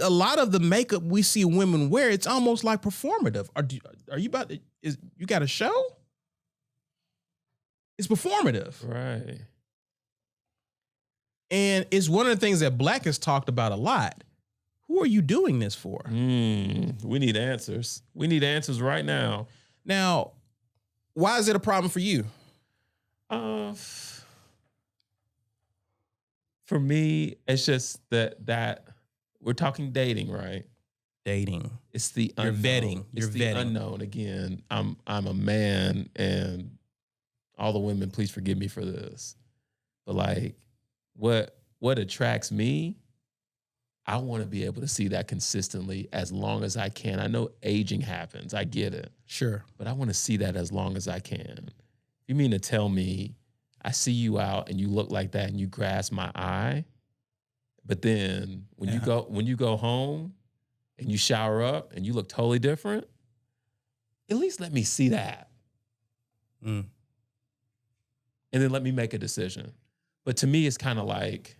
A lot of the makeup we see women wear, it's almost like performative. Are you about to, you got a show? It's performative. Right. And it's one of the things that Black has talked about a lot. Who are you doing this for? We need answers. We need answers right now. Now, why is it a problem for you? For me, it's just that we're talking dating, right? Dating. It's the You're unknown. vetting. You're It's the vetting. unknown. Again, I'm a man, and all the women, please forgive me for this. But like, what attracts me, I want to be able to see that consistently as long as I can. I know aging happens. I get it. Sure. But I want to see that as long as I can. You mean to tell me I see you out and you look like that and you grasp my eye, but then when you go home and you shower up and you look totally different, at least let me see that. Mm. And then let me make a decision. But to me, it's kind of like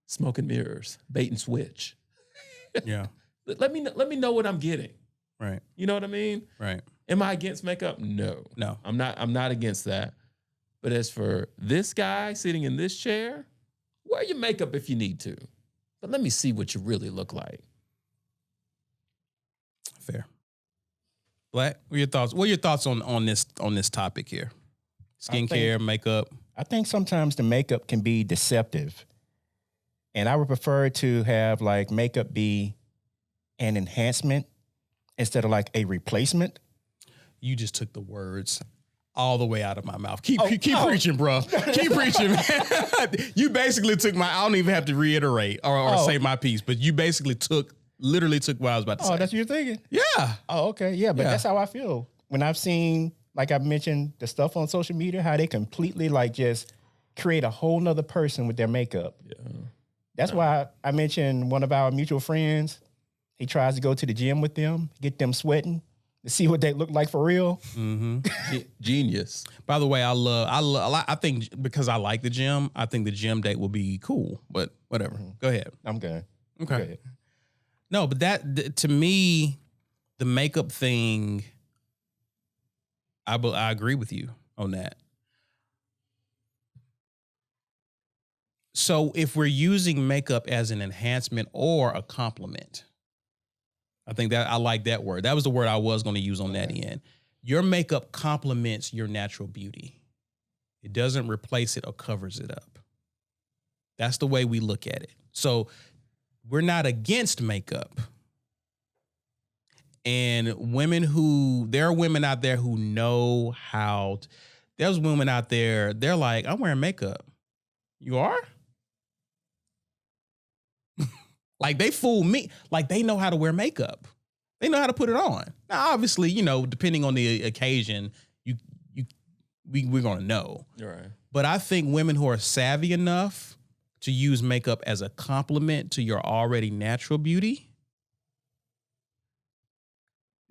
smoke and mirrors, bait and switch. Yeah. Let me know what I'm getting. Right. You know what I mean? Right. Am I against makeup? No. I'm not against that. But as for this guy sitting in this chair, wear your makeup if you need to. But let me see what you really look like. Fair. Black, what are your thoughts? What are your thoughts on this topic here? Skincare, makeup. I think sometimes the makeup can be deceptive. And I would prefer to have like makeup be an enhancement instead of like a replacement. You just took the words all the way out of my mouth. Keep preaching, bro. Keep preaching, man. You basically took I don't even have to reiterate or say my piece, but you basically literally took what I was about to say. Oh, that's what you're thinking? Yeah. Oh, okay. Yeah, but that's how I feel. When I've seen, like I mentioned, the stuff on social media, how they completely like just create a whole nother person with their makeup. Yeah. That's why I mentioned one of our mutual friends. He tries to go to the gym with them, get them sweating to see what they look like for real. Mm-hmm. Genius. By the way, I think because I like the gym, I think the gym date will be cool, but whatever. Mm-hmm. Go ahead. I'm good. Okay. Go ahead. No, but that to me, the makeup thing, I agree with you on that. So if we're using makeup as an enhancement or a compliment, I think that I like that word. That was the word I was going to use on that end. Your makeup complements your natural beauty. It doesn't replace it or covers it up. That's the way we look at it. So we're not against makeup. And there are women out there who know how, there's women out there, they're like, I'm wearing makeup. You are? Like they fool me. Like they know how to wear makeup. They know how to put it on. Now, obviously, depending on the occasion, we're gonna know. Right. But I think women who are savvy enough to use makeup as a compliment to your already natural beauty,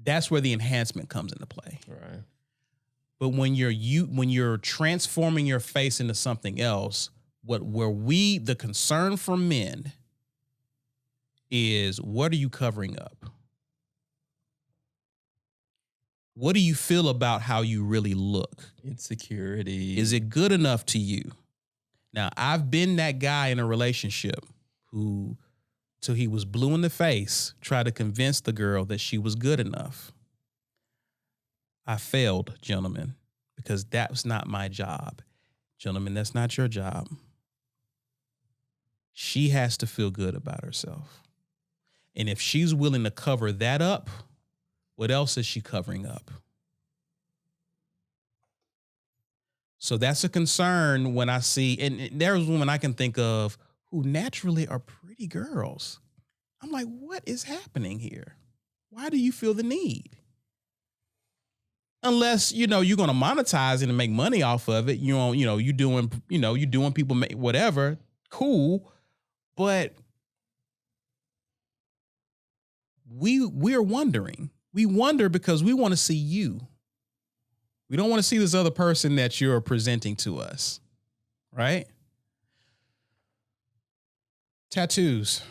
that's where the enhancement comes into play. Right. But when you're transforming your face into something else, the concern for men is, what are you covering up? What do you feel about how you really look? Insecurity. Is it good enough to you? Now, I've been that guy in a relationship who, till he was blue in the face, tried to convince the girl that she was good enough. I failed, gentlemen, because that was not my job. Gentlemen, that's not your job. She has to feel good about herself. And if she's willing to cover that up, what else is she covering up? So that's a concern when I see, and there's women I can think of who naturally are pretty girls. I'm like, what is happening here? Why do you feel the need? Unless, you're going to monetize it and make money off of it. You doing people whatever, cool. But we're wondering. We wonder because we want to see you. We don't want to see this other person that you're presenting to us, right? Tattoos.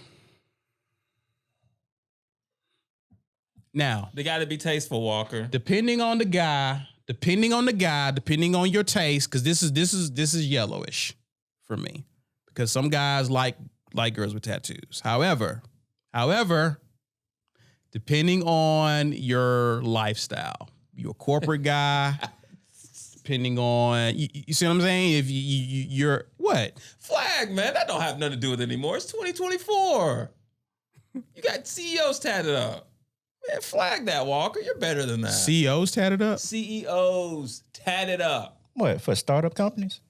Now, they got to be tasteful, Walker. Depending on the guy, depending on your taste, because this is yellowish for me. Because some guys like girls with tattoos. However, depending on your lifestyle, you're a corporate guy. Depending on you see what I'm saying? If you're What? Flag, man. That don't have nothing to do with it anymore. It's 2024. You got CEOs tatted up. Man, flag that, Walker. You're better than that. CEOs tatted up? CEOs tatted up. What, for startup companies?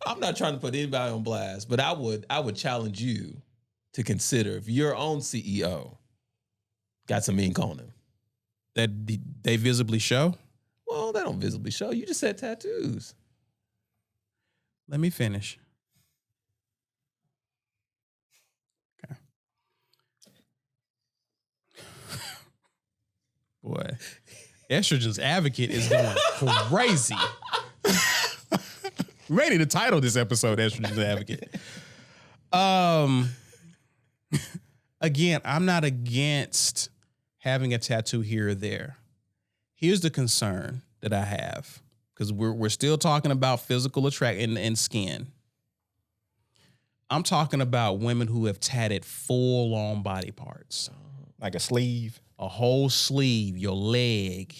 I'm not trying to put anybody on blast, but I would challenge you to consider if your own CEO got some ink on him. That they visibly show? Well, they don't visibly show. You just said tattoos. Let me finish. Okay. Boy, Estrogen's Advocate is going crazy. Ready to title this episode Estrogen's Advocate. Again, I'm not against having a tattoo here or there. Here's the concern that I have, because we're still talking about physical attraction and skin. I'm talking about women who have tatted full on body parts. Like a sleeve? A whole sleeve, your leg,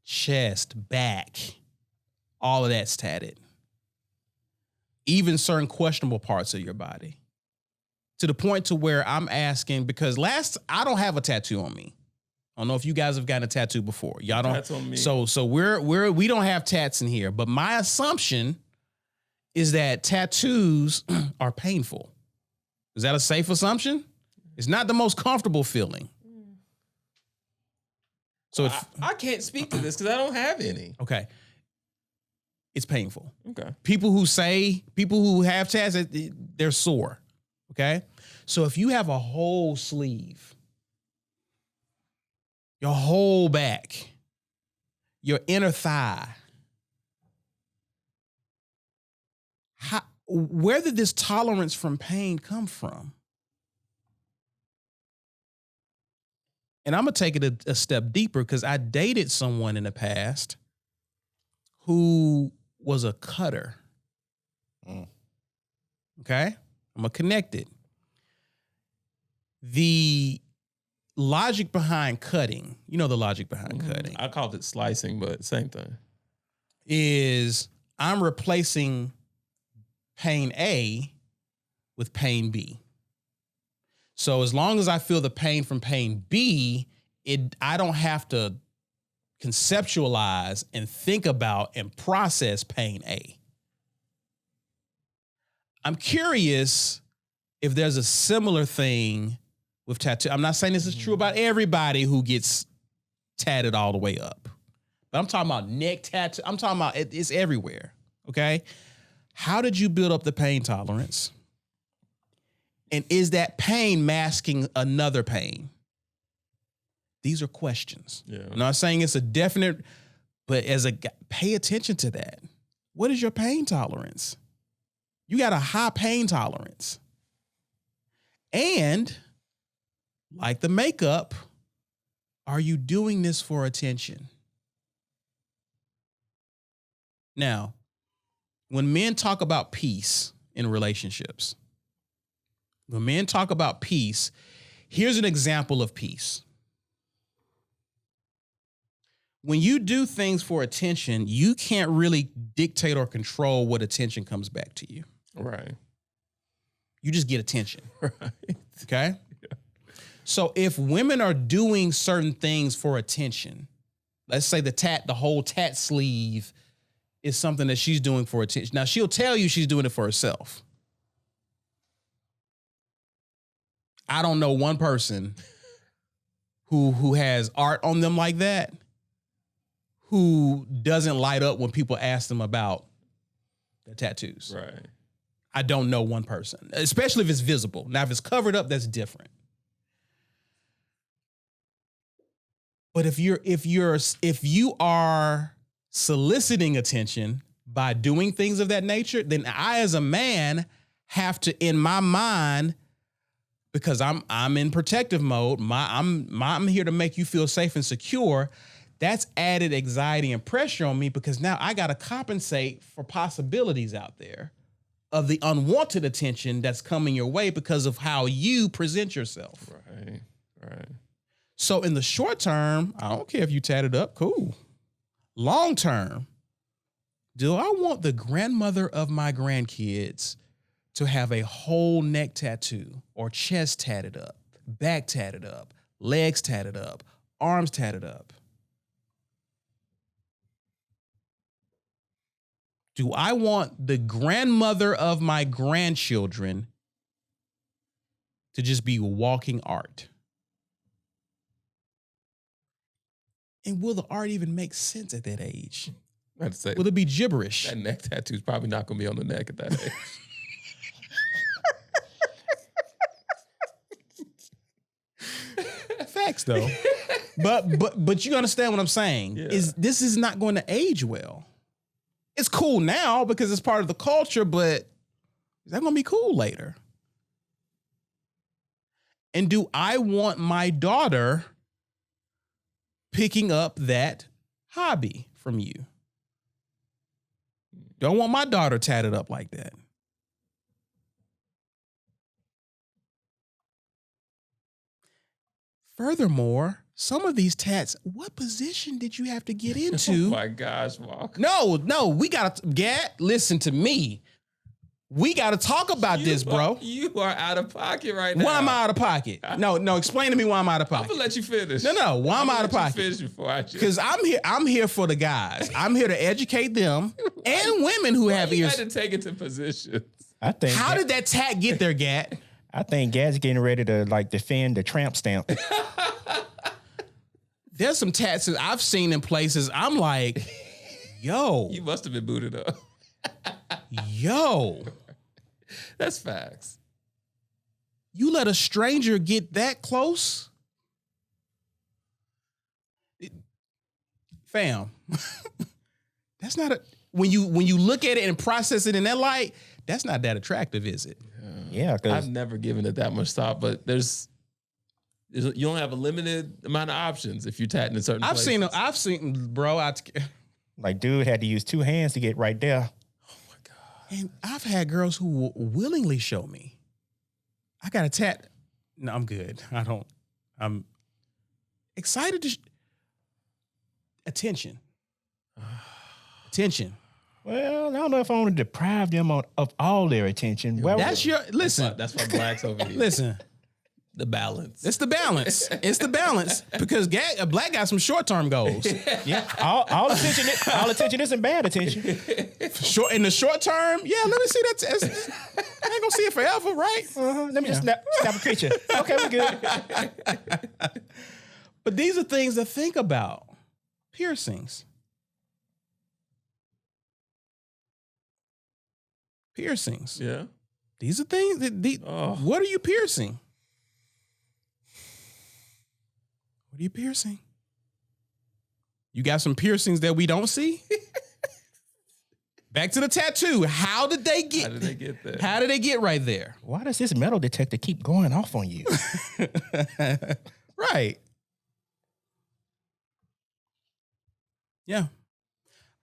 chest, back, all of that's tatted. Even certain questionable parts of your body. To the point to where I'm asking, because I don't have a tattoo on me. I don't know if you guys have gotten a tattoo before. Y'all don't. Tats on me. So we don't have tats in here. But my assumption is that tattoos are painful. Is that a safe assumption? It's not the most comfortable feeling. So I can't speak to this because I don't have any. Okay. It's painful. Okay. People who have tats, they're sore. Okay. So if you have a whole sleeve, your whole back, your inner thigh, where did this tolerance from pain come from? And I'm going to take it a step deeper, because I dated someone in the past who was a cutter. Okay? I'm going to connect it. The logic behind cutting, you know the logic behind cutting. I called it slicing, but same thing. Is I'm replacing pain A with pain B. So as long as I feel the pain from pain B, I don't have to conceptualize and think about and process pain A. I'm curious if there's a similar thing with tattoo. I'm not saying this is true about everybody who gets tatted all the way up, but I'm talking about neck tattoo. I'm talking about it's everywhere. Okay. How did you build up the pain tolerance? And is that pain masking another pain? These are questions. Yeah. I'm not saying it's a definite, but pay attention to that. What is your pain tolerance? You got a high pain tolerance. And like the makeup, are you doing this for attention? Now, when men talk about peace in relationships, here's an example of peace. When you do things for attention, you can't really dictate or control what attention comes back to you. Right. You just get attention. Right. Okay? Yeah. So if women are doing certain things for attention, let's say the whole tat sleeve is something that she's doing for attention. Now, she'll tell you she's doing it for herself. I don't know one person who has art on them like that, who doesn't light up when people ask them about their tattoos. Right. I don't know one person, especially if it's visible. Now, if it's covered up, that's different. But if you are soliciting attention by doing things of that nature, then I, as a man, have to, in my mind, because I'm in protective mode, I'm here to make you feel safe and secure. That's added anxiety and pressure on me, because now I got to compensate for possibilities out there of the unwanted attention that's coming your way because of how you present yourself. Right, right. So in the short term, I don't care if you tat it up, cool. Long term, Do I want the grandmother of my grandkids to have a whole neck tattoo or chest tatted up, back tatted up, legs tatted up, arms tatted up? Do I want the grandmother of my grandchildren to just be walking art? And will the art even make sense at that age? I'd say Will it be gibberish? that neck tattoo's probably not going to be on the neck at that age. Facts though. but you understand what I'm saying? Yeah. This is not going to age well. It's cool now because it's part of the culture, but is that going to be cool later? And do I want my daughter picking up that hobby from you? Don't want my daughter tatted up like that. Furthermore, some of these tats, what position did you have to get into? Oh my gosh, Walker. No, we gotta, Gad, listen to me. We gotta talk about this, bro. You are out of pocket right now. Why am I out of pocket? No, explain to me why I'm out of I'm pocket. gonna let you finish. No, why am I out of pocket? Finish before I Because I'm here for the guys. I'm here to educate them and women who have you ears. had to take it to positions. I think. How did that tat get there, Gad? I think Gad's getting ready to like defend the tramp stamp. There's some tats that I've seen in places. I'm like, yo, You must have been booted up. yo, That's facts. you let a stranger get that close? Fam, that's not a, when you look at it and process it in that light, that's not that attractive, is it? Yeah, because I've never given it that much thought, but you don't have a limited amount of options if you're tatting in certain places. I've seen, bro. like dude had to use two hands to get right there. And I've had girls who will willingly show me. I got a tat. No, I'm good. I'm excited to. Attention. Well, I don't know if I want to deprive them of all their attention. Well, That's your, listen. That's why Black's over here. Listen. The balance. It's the balance. It's the balance because a black got some short-term goals. yeah, all attention isn't bad attention. In the short term, yeah. Let me see that. I ain't gonna see it forever, right? Let me just snap a picture. Okay, we're good. But these are things to think about. Piercings. Yeah. These are things that what are you piercing? What are you piercing? You got some piercings that we don't see? Back to the tattoo. How did they get there? How did they get right there? Why does this metal detector keep going off on you? Right. Yeah.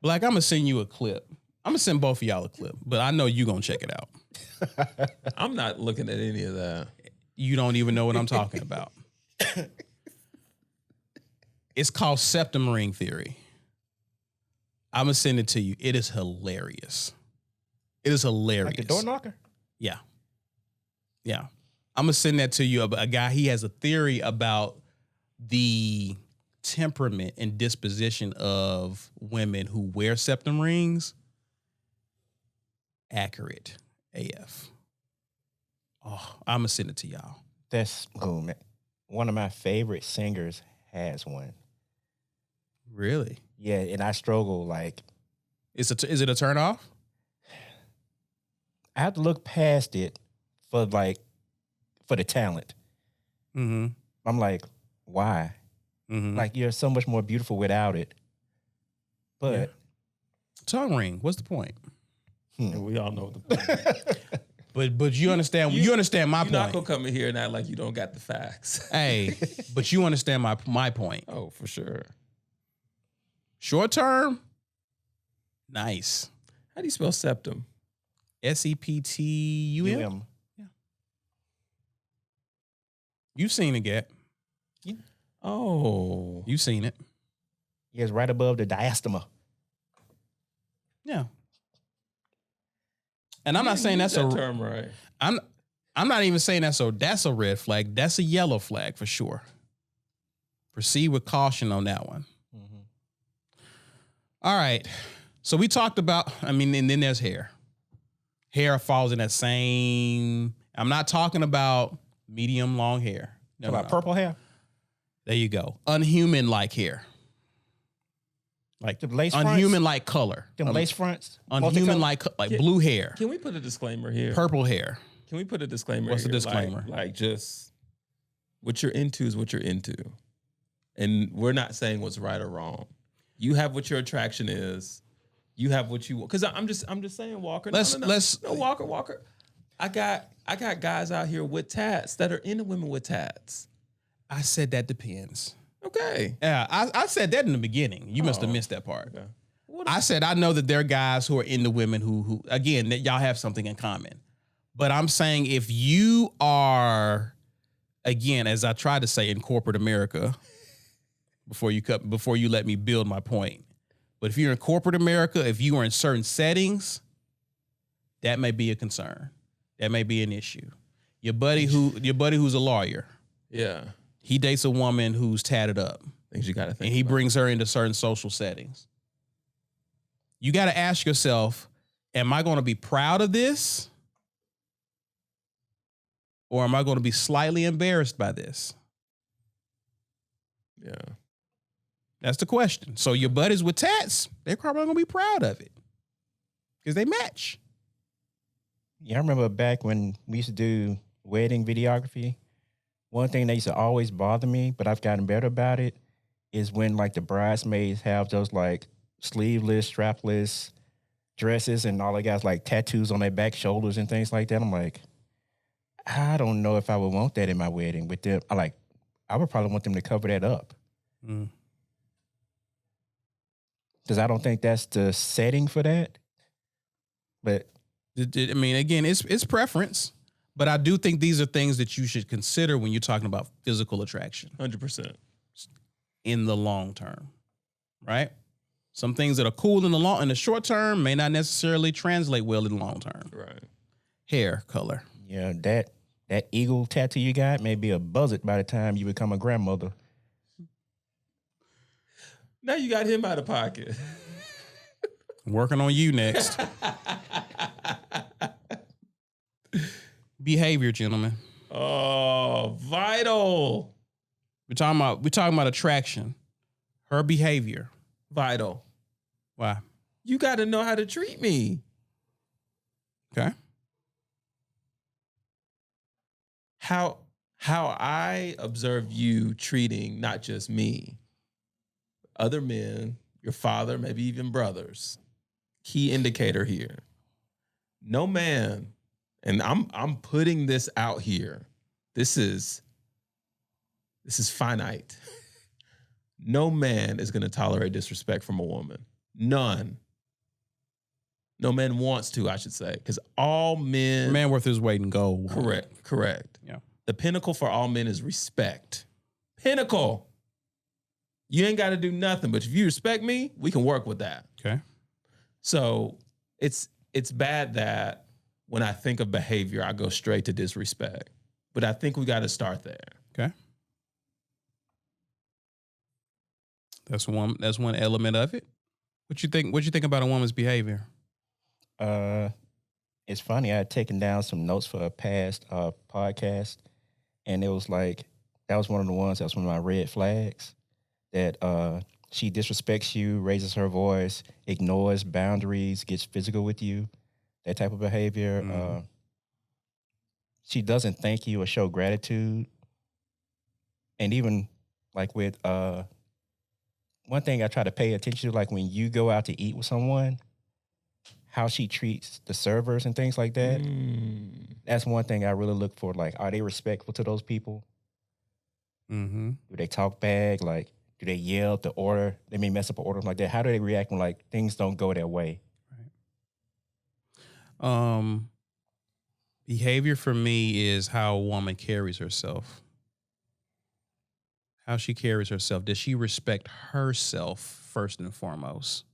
Black, I'm going to send you a clip. I'm going to send both of y'all a clip, but I know you're going to check it out. I'm not looking at any of that. You don't even know what I'm talking about. It's called septum ring theory. I'm going to send it to you. It is hilarious. It is hilarious. Like the door knocker? Yeah. Yeah. I'm going to send that to you. A guy, he has a theory about the temperament and disposition of women who wear septum rings. Accurate AF. Oh, I'm going to send it to y'all. That's cool, man. One of my favorite singers has one. Really? Yeah, and I struggle like. Is it a turn off? I have to look past it for the talent. Mm-hmm. I'm like, why? Mm-hmm. Like you're so much more beautiful without it. But tongue ring. What's the point? And we all know the point. But you understand. You understand my You're point. not gonna come in here and act like you don't got the facts. Hey, but you understand my point. Oh, for sure. Short term, nice. How do you spell septum? SEPTUM. Yeah. You've seen it, Gap. Oh, You've seen it. Yes, right above the diastema. Yeah. And I'm not saying Use that's that term right. I'm not even saying that's a red flag. That's a yellow flag for sure. Proceed with caution on that one. Mm-hmm. All right. So we talked about, and then there's hair. Hair falls in that same. I'm not talking about medium long hair. No, about purple hair? There you go. Unhuman-like hair. Like the lace unhuman-like color. Them lace fronts? Unhuman-like, like blue hair. Can we put a disclaimer here? Purple hair. Can we put a disclaimer What's here? the disclaimer? Like just what you're into is what you're into. And we're not saying what's right or wrong. You have what your attraction is. You have what you want. Because I'm just saying, Walker. No, Walker. I got guys out here with tats that are into women with tats. I said that depends. Okay. Yeah, I said that in the beginning. You must have missed that part. Okay. I said I know that there are guys who are into women who again, that y'all have something in common. But I'm saying if you are, again, as I tried to say in corporate America, before you let me build my point. But if you're in corporate America, if you are in certain settings, that may be a concern. That may be an issue. Your buddy who's a lawyer. Yeah. He dates a woman who's tatted up. Things you got to think. And he about. brings her into certain social settings. You got to ask yourself, am I going to be proud of this? Or am I going to be slightly embarrassed by this? Yeah. That's the question. So your buddies with tats, they're probably going to be proud of it because they match. Yeah, I remember back when we used to do wedding videography. One thing that used to always bother me, but I've gotten better about it, is when like the bridesmaids have those like sleeveless, strapless dresses and all they got is like tattoos on their back, shoulders and things like that. I'm like, I don't know if I would want that in my wedding with them. I would probably want them to cover that up. Mm. Because I don't think that's the setting for that. But again, it's preference, but I do think these are things that you should consider when you're talking about physical attraction 100%. in the long term, right? Some things that are cool in the short term may not necessarily translate well in the long term. Right. Hair color. yeah, that eagle tattoo you got may be a buzzard by the time you become a grandmother. Now you got him out of pocket. Working on you next. Behavior, gentlemen. Oh, vital. We're talking about attraction. Her behavior. Vital. Why? You got to know how to treat me. Okay. How I observe you treating not just me, other men, your father, maybe even brothers. Key indicator here. No man, and I'm putting this out here. This is finite. No man is going to tolerate disrespect from a woman. None. No man wants to, I should say, because all men. A man worth his weight in gold. Correct. Yeah. The pinnacle for all men is respect. Pinnacle. You ain't got to do nothing, but if you respect me, we can work with that. Okay. So it's bad that when I think of behavior, I go straight to disrespect. But I think we got to start there. Okay. That's one element of it. What you think about a woman's behavior? It's funny. I had taken down some notes for a past podcast, and it was like that was one of my red flags. That she disrespects you, raises her voice, ignores boundaries, gets physical with you, that type of behavior. Mm-hmm. She doesn't thank you or show gratitude. And even like with one thing I try to pay attention to, like when you go out to eat with someone, how she treats the servers and things like that. That's one thing I really look for. Like, are they respectful to those people? Mm-hmm. Do they talk back? Like, do they yell at the order? They may mess up an order like that. How do they react when like things don't go their way? Right. Behavior for me is how a woman carries herself. How she carries herself. Does she respect herself first and foremost?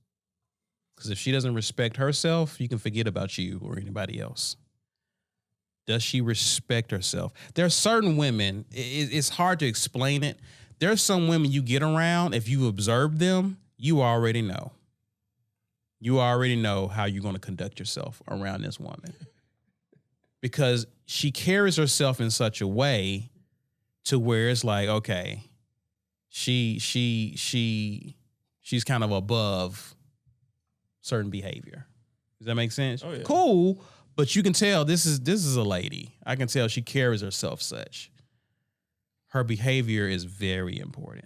Because if she doesn't respect herself, you can forget about you or anybody else. Does she respect herself? There are certain women, it's hard to explain it. There are some women you get around, if you observe them, you already know. You already know how you're going to conduct yourself around this woman. Because she carries herself in such a way to where it's like, okay, she's kind of above certain behavior. Does that make sense? Oh, yeah. Cool, but you can tell this is a lady. I can tell she carries herself such. Her behavior is very important.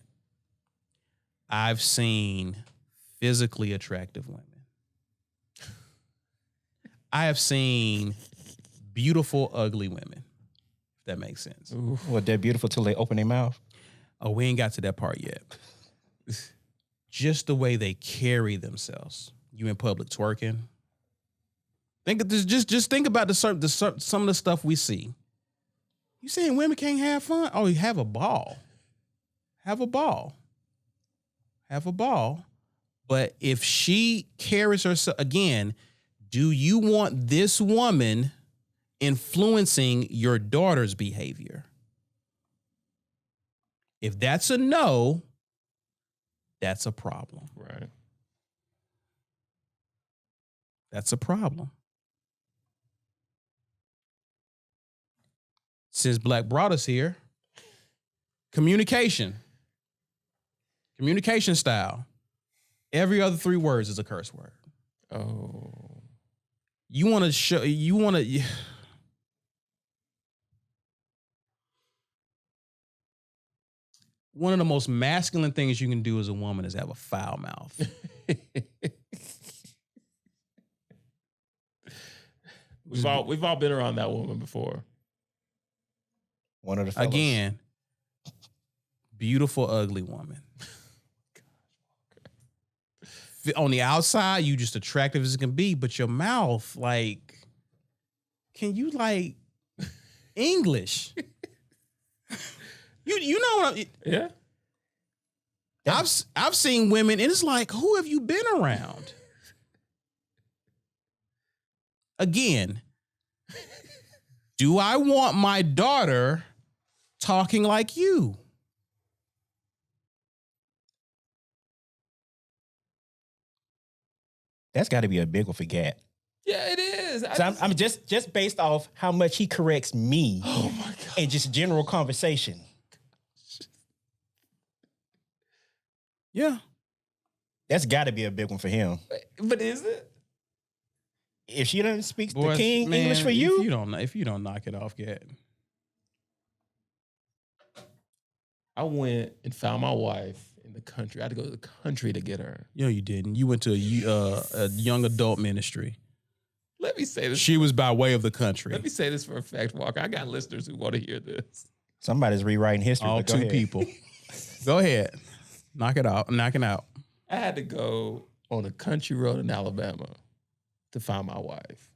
I've seen physically attractive women. I have seen beautiful, ugly women, if that makes sense. Well, they're beautiful till they open their mouth. Oh, we ain't got to that part yet. Just the way they carry themselves. You in public twerking. Think of this. Just think about some of the stuff we see. You saying women can't have fun? Oh, you have a ball. Have a ball. Have a ball. But if she carries herself, again, do you want this woman influencing your daughter's behavior? If that's a no, that's a problem. Right. That's a problem. Since Black brought us here, communication style. Every other 3 words is a curse word. Oh. One of the most masculine things you can do as a woman is have a foul mouth. We've all been around that woman before. One of the fellas. Again, beautiful, ugly woman. On the outside, you just attractive as it can be, but your mouth, like, can you like English? You know what Yeah. I've seen women, and it's like, who have you been around? Again, do I want my daughter talking like you? That's got to be a big one for Gat. Yeah, it is. So I'm just based off how much he corrects me. Oh my God. And just general conversation. Yeah. That's got to be a big one for him. But is it? If she doesn't speak the Boys, king man, English for you, if you don't knock it off, Gat. I went and found my wife in the country. I had to go to the country to get her. No, you didn't. You went to a young adult ministry. Let me say this. She was by way of the country. Let me say this for a fact, Walker. I got listeners who want to hear this. somebody's rewriting history. All but go 2 ahead. people. Go ahead. Knock it out. Knock it out. I had to go on a country road in Alabama to find my wife.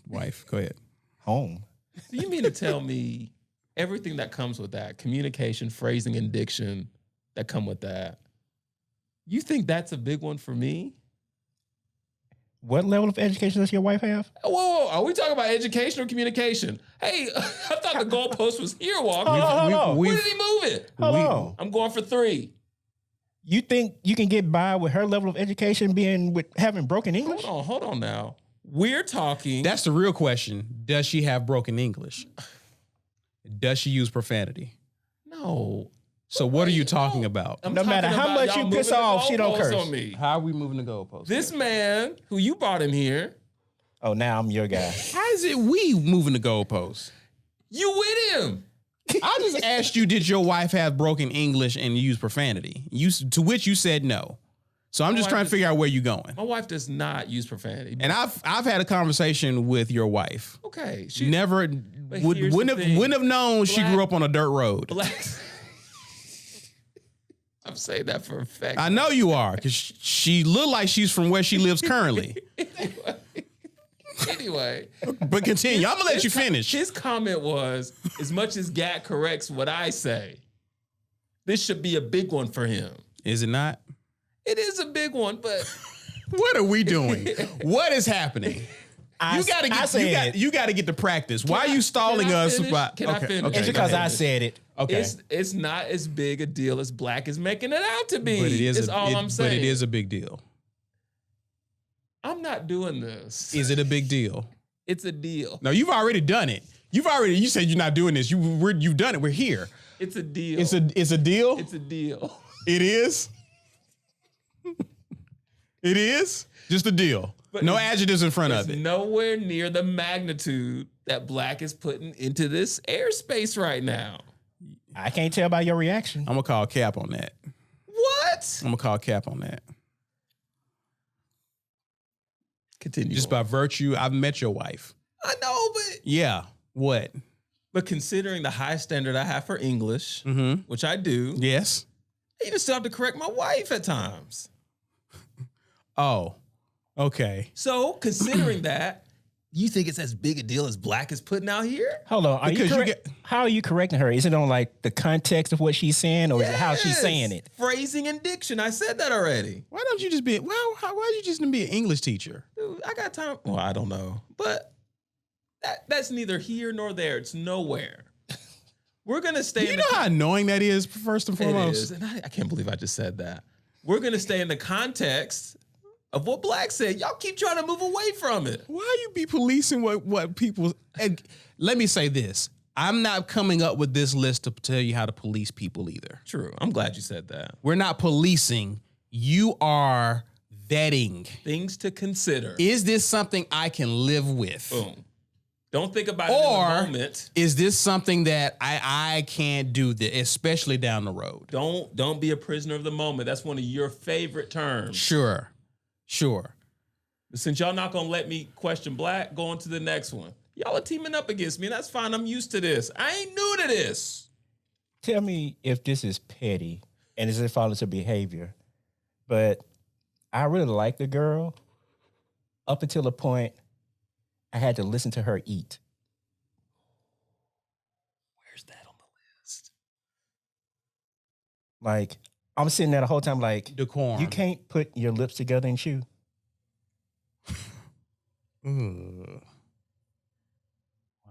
Wife. Go ahead. Home. Do you mean to tell me everything that comes with that, communication, phrasing, and diction that come with that, you think that's a big one for me? What level of education does your wife have? Whoa, are we talking about education or communication? Hey, I thought the goalpost was here, Walker. Hold on. Where did he move it? Hold on. I'm going for 3. You think you can get by with her level of education being with having broken English? Hold on now. We're talking. That's the real question. Does she have broken English? Does she use profanity? No. So what are you talking about? I'm No matter talking how about much y'all you piss moving the off, she don't goalposts curse. on me. How are we moving the goalposts? This man who you brought him here, Oh, now I'm your guy. How is it we moving the goalposts? you with him. I just asked you, did your wife have broken English and use profanity? To which you said no. So I'm just wife trying to is- figure out where you're going. My wife does not use profanity. And I've had a conversation with your wife. Okay, She never here's the thing. wouldn't have known she Black- grew up on a dirt road. Black. I'm saying that for a fact. I know you are, because she looked like she's from where she lives currently. Anyway, But continue. I'm gonna let you finish. his comment was, as much as Gat corrects what I say, this should be a big one for him. Is it not? It is a big one, but What are we doing? What is happening? You gotta get to practice. Why are you stalling us? Can I finish? It's because I said it. Okay. It's not as big a deal as Black is making it out to be. But it is. I'm saying. But it is a big deal. I'm not doing this. Is it a big deal? It's a deal. No, you've already done it. You said you're not doing this. You've done it. We're here. It's a deal. It's a deal. It's a deal. It is. It is just a deal. But no adjectives in front of it. Nowhere near the magnitude that Black is putting into this airspace right now. I can't tell by your reaction. I'm gonna call cap on that. What? I'm gonna call cap on that. Continue. Just by virtue, I've met your wife. I know, but yeah. What? But considering the high standard I have for English, which I do, yes, I even still have to correct my wife at times. Oh, okay. So considering that, you think it's as big a deal as Black is putting out here? Hold on. How are you correcting her? Is it on like the context of what she's saying, or is it how she's saying it? Phrasing and diction. I said that already. Why don't you just be? Why you just be an English teacher? Dude, I got time. Well, I don't know, but that's neither here nor there. It's nowhere. We're gonna stay. Do you know how annoying that is? First and foremost, it is. And I can't believe I just said that. We're gonna stay in the context of what Black said. Y'all keep trying to move away from it. Why you be policing what people? And let me say this: I'm not coming up with this list to tell you how to police people either. True. I'm glad you said that. We're not policing. You are vetting things to consider. Is this something I can live with? Boom. Don't think about it in the moment. Is this something that I can't do, especially down the road? Don't be a prisoner of the moment. That's one of your favorite terms. Sure. But since y'all not gonna let me question Black, go on to the next one. Y'all are teaming up against me, and that's fine. I'm used to this. I ain't new to this. Tell me if this is petty and is it fall into behavior. But I really like the girl up until the point I had to listen to her eat. Where's that on the list? Like, I'm sitting there the whole time like, decorum. You can't put your lips together and chew.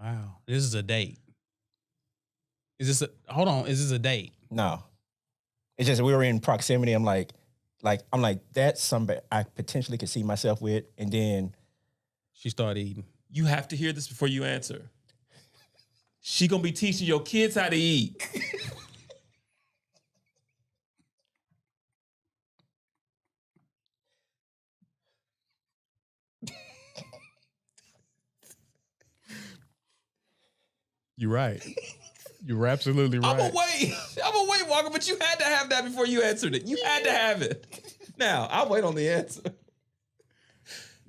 Wow. This is a date. Is this a date? No. It's just we were in proximity. I'm like, that's somebody I potentially could see myself with. And then she started eating. You have to hear this before you answer. She gonna be teaching your kids how to eat. You're right. You're absolutely right. I'm gonna wait, Walker, but you had to have that before you answered it. You had to have it. Now, I'll wait on the answer.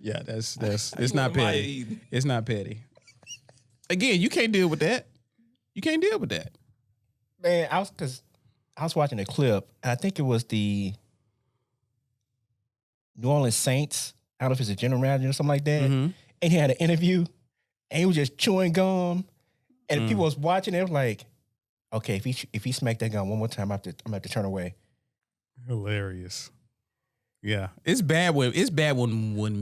Yeah, that's it's not petty. It's not petty. Again, you can't deal with that. You can't deal with that. Man, I was watching a clip, and I think it was the New Orleans Saints. I don't know if it's a general manager or something like that. Mm-hmm. And he had an interview, and he was just chewing gum, and people was watching. It was like, okay, if he smacked that gum one more time, I'm gonna have to turn away. Hilarious. Yeah, it's bad when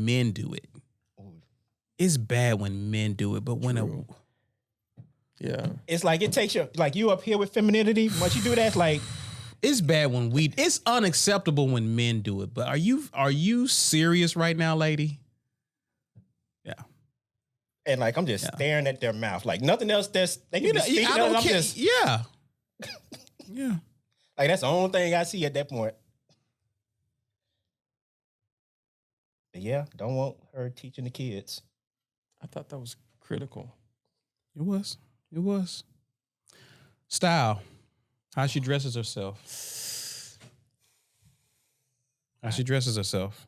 men do it. It's bad when men do it, but when it's like it takes you up here with femininity. Once you do that, it's like it's bad when it's unacceptable when men do it. But are you serious right now, lady? Yeah. And like I'm just staring at their mouth, like nothing else. They can be speaking. I'm just yeah. Like that's the only thing I see at that point. But yeah, don't want her teaching the kids. I thought that was critical. It was. Style. How she dresses herself.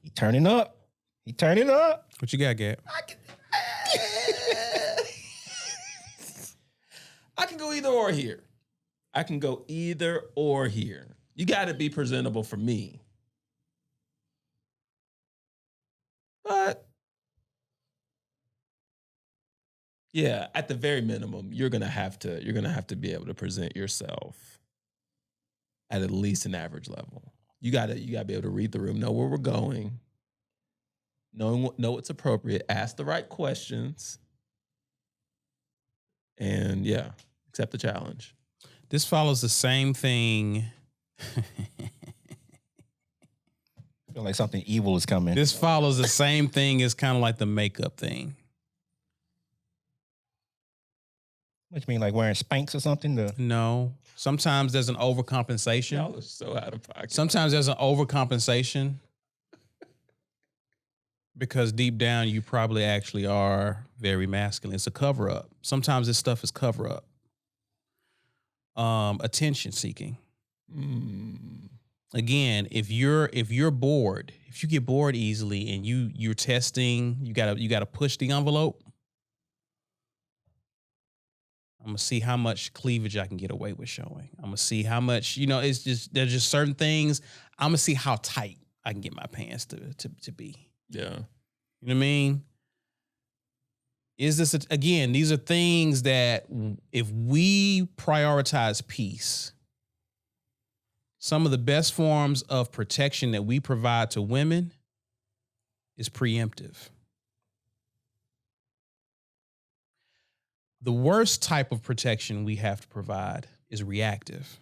He turning up. What you got, Gab? I can go either or here. You got to be presentable for me. But yeah, at the very minimum, you're gonna have to be able to present yourself at least an average level. You gotta be able to read the room, know where we're going, know what's appropriate, ask the right questions, and yeah, accept the challenge. This follows the same thing. I feel like something evil is coming. This follows the same thing as kind of like the makeup thing. What you mean, like wearing Spanx or something? No. Sometimes there's an overcompensation. Y'all are so out of pocket. Sometimes there's an overcompensation because deep down you probably actually are very masculine. It's a cover up. Sometimes this stuff is cover up. Attention seeking. Again, if you're bored, if you get bored easily and you're testing, you gotta push the envelope. I'm gonna see how much cleavage I can get away with showing. I'm gonna see how much, it's just there's just certain things. I'm gonna see how tight I can get my pants to be. Yeah. You know what I mean? Is this again, these are things that if we prioritize peace, some of the best forms of protection that we provide to women is preemptive. The worst type of protection we have to provide is reactive.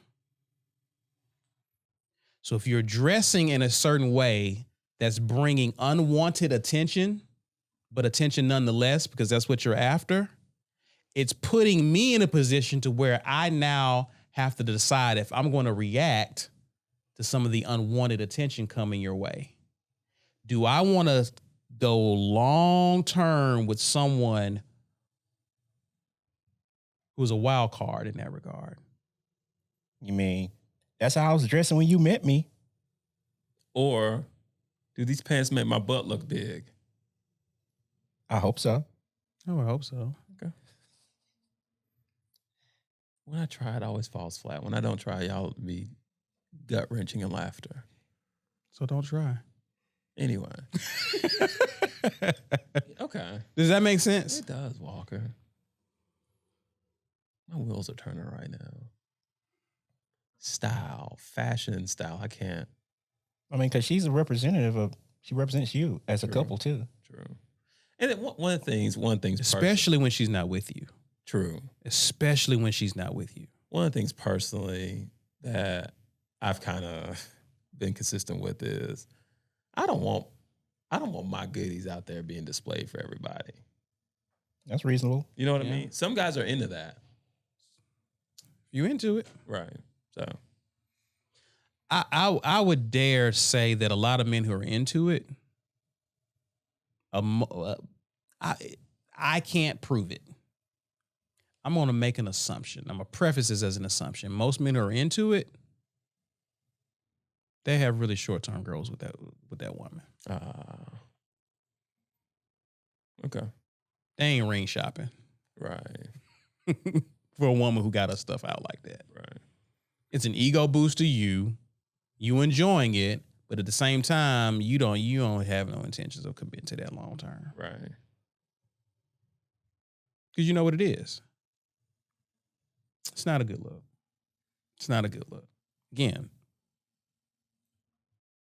So if you're dressing in a certain way that's bringing unwanted attention, but attention nonetheless, because that's what you're after, it's putting me in a position to where I now have to decide if I'm going to react to some of the unwanted attention coming your way. Do I want to go long term with someone who's a wild card in that regard? You mean, that's how I was dressing when you met me. Or do these pants make my butt look big? I hope so. Oh, I hope so. Okay. When I try, it always falls flat. When I don't try, y'all be gut-wrenching and laughter. So don't try. Anyway. Okay. Does that make sense? It does, Walker. My wheels are turning right now. Style, fashion style. I can't. I mean, because she's a representative she represents you as a couple too. True. And then one of the things, especially when she's not with you. True. Especially when she's not with you. One of the things personally that I've kind of been consistent with is I don't want my goodies out there being displayed for everybody. That's reasonable. You know what I mean? Some guys are into that. You into it. Right. So I would dare say that a lot of men who are into it, I can't prove it. I'm going to make an assumption. I'm going to preface this as an assumption. Most men who are into it, they have really short-term goals with that woman. Okay. They ain't ring shopping. Right. For a woman who got her stuff out like that. Right. It's an ego boost to you enjoying it, but at the same time, you don't have no intentions of committing to that long term. Right. Because you know what it is. It's not a good look. It's not a good look. Again,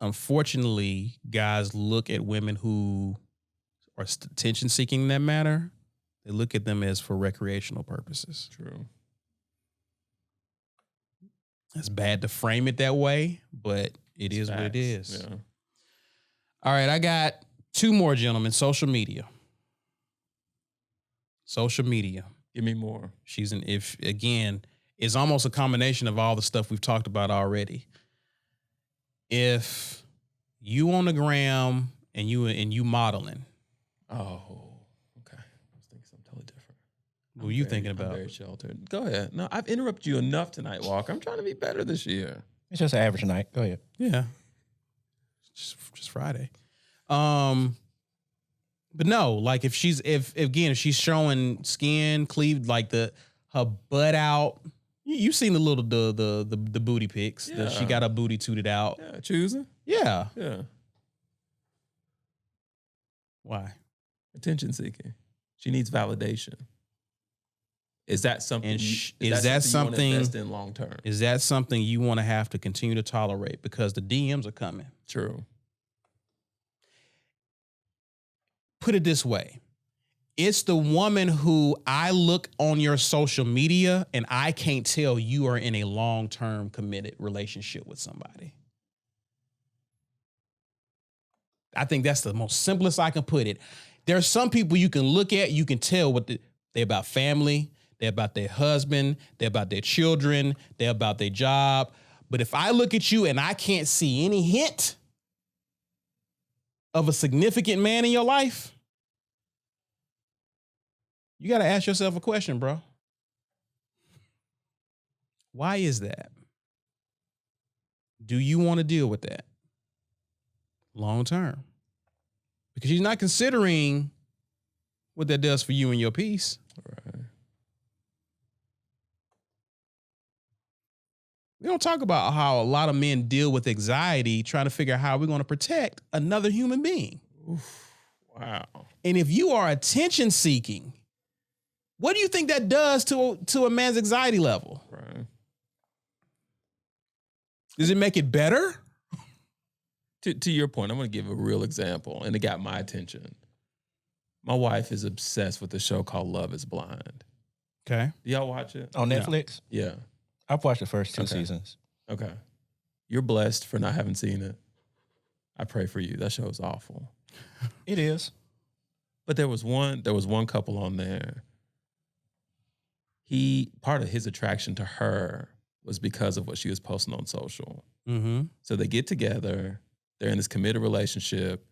unfortunately, guys look at women who are attention seeking in that matter. They look at them as for recreational purposes. True. It's bad to frame it that way, but it is what it is. Yeah. All right, I got two more, gentlemen. Social media. Social media. Give me more. It's almost a combination of all the stuff we've talked about already. If you on the gram and you modeling. Oh, okay. I was thinking something totally different. What were you thinking about? I'm very sheltered. Go ahead. No, I've interrupted you enough tonight, Walker. I'm trying to be better this year. It's just an average night. Go ahead. Yeah. Just Friday. But no, like if she's showing skin, cleaved, like her butt out. You've seen the booty pics. Yeah. She got her booty tooted out. Yeah, choosing. Yeah. Yeah. Why? Attention seeking. She needs validation. Is that something? And is that something you want to invest in long term? Is that something you want to have to continue to tolerate because the DMs are coming? True. put it this way. It's the woman who I look on your social media and I can't tell you are in a long-term committed relationship with somebody. I think that's the most simplest I can put it. There are some people you can look at, you can tell what they're about family, they're about their husband, they're about their children, they're about their job. But if I look at you and I can't see any hint of a significant man in your life, you got to ask yourself a question, bro. Why is that? Do you want to deal with that long term? Because you're not considering what that does for you and your peace. Right. We don't talk about how a lot of men deal with anxiety trying to figure out how we're going to protect another human being. Oof. Wow. And if you are attention seeking, what do you think that does to a man's anxiety level? Right. Does it make it better? To your point, I'm going to give a real example, and it got my attention. My wife is obsessed with a show called Love is Blind. Okay. Do y'all watch it? On Netflix? Yeah. I've watched the first 2 Okay. seasons. Okay. You're blessed for not having seen it. I pray for you. That show is awful. It is. But there was one couple on there. Part of his attraction to her was because of what she was posting on social. Mm-hmm. So they get together. They're in this committed relationship.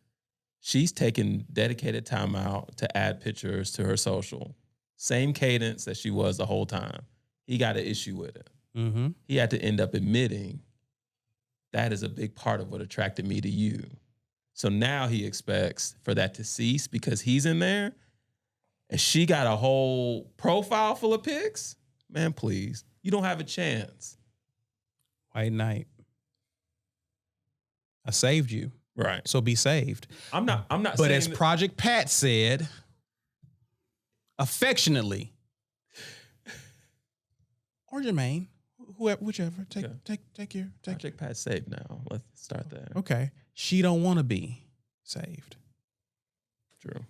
She's taking dedicated time out to add pictures to her social. Same cadence that she was the whole time. He got an issue with it. Mm-hmm. He had to end up admitting that is a big part of what attracted me to you. So now he expects for that to cease because he's in there and she got a whole profile full of pics. Man, please. You don't have a chance. White Knight. I saved you. Right. So be saved. I'm not But saying as that- Project Pat said, affectionately, or Jermaine, whoever, whichever, take your. Project Pat saved now. Let's start there. Okay. She don't want to be saved. True.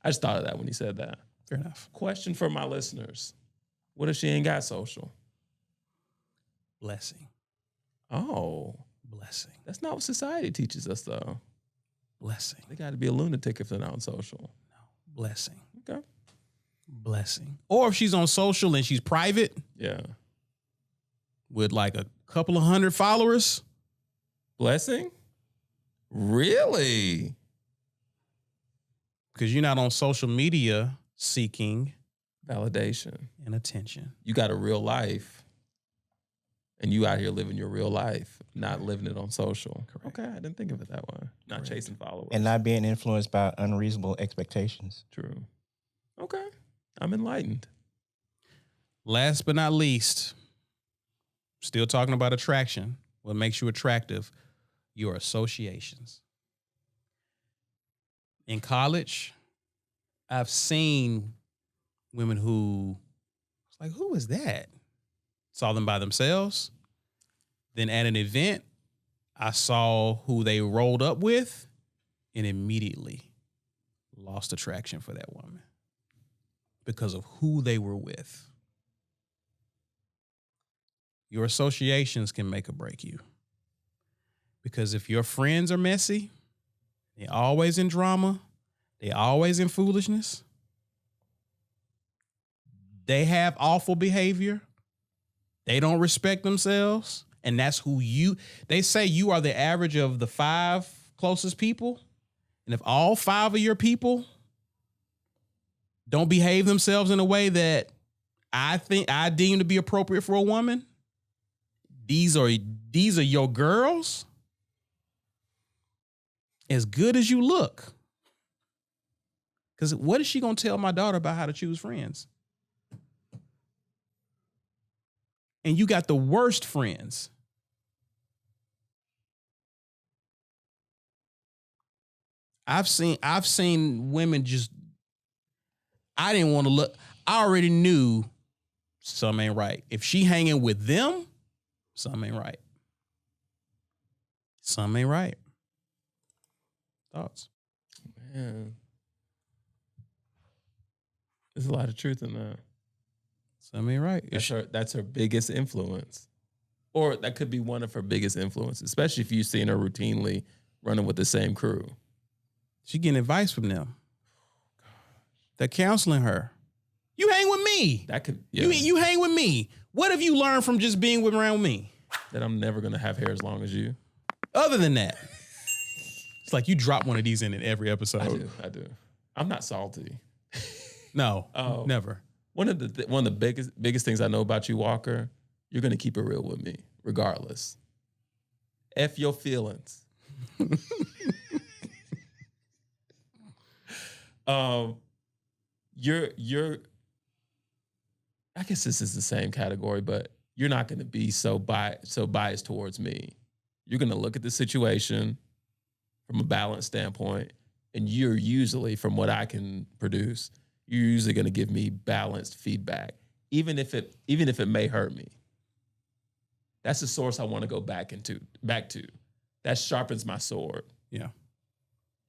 I just thought of that when he said that. Fair enough. Question for my listeners. What if she ain't got social? Blessing. Oh, Blessing. that's not what society teaches us, though. Blessing. They got to be a lunatic if they're not on social. Blessing. Okay. Blessing. Or if she's on social and she's private Yeah. with like a couple of 100 followers. Blessing? Really? Because you're not on social media seeking Validation. and attention. You got a real life, and you out here living your real life, not living it on social. Correct. Okay, I didn't think of it that way. Not Correct. chasing followers. And not being influenced by unreasonable expectations. True. Okay, I'm enlightened. Last but not least, still talking about attraction. What makes you attractive? Your associations. In college, I've seen women who, it's like, who is that? Saw them by themselves. Then at an event, I saw who they rolled up with and immediately lost attraction for that woman because of who they were with. Your associations can make or break you. Because if your friends are messy, they're always in drama, they always in foolishness, they have awful behavior, they don't respect themselves, and that's who they say you are the average of the 5 closest people. And if all 5 of your people don't behave themselves in a way that I deem to be appropriate for a woman, these are your girls. As good as you look. Because what is she going to tell my daughter about how to choose friends? And you got the worst friends. I've seen women just, I didn't want to look. I already knew something ain't right. If she hanging with them, something ain't right. Something ain't right. Thoughts? Man. There's a lot of truth in that. So, I mean, right. That's her biggest influence. Or that could be one of her biggest influences, especially if you've seen her routinely running with the same crew. She getting advice from them. They're counseling her. You hang with me. That could you hang with me. What have you learned from just being around me? That I'm never gonna have hair as long as you. Other than that, it's like you drop one of these in every episode. I do. I'm not salty. No, never. One of the biggest things I know about you, Walker, you're gonna keep it real with me, regardless. F your feelings. You're I guess this is the same category, but you're not gonna be so biased towards me. You're gonna look at the situation from a balanced standpoint, and you're usually, from what I can produce, you're usually gonna give me balanced feedback, even if it may hurt me. That's the source I want to go back to. That sharpens my sword. Yeah.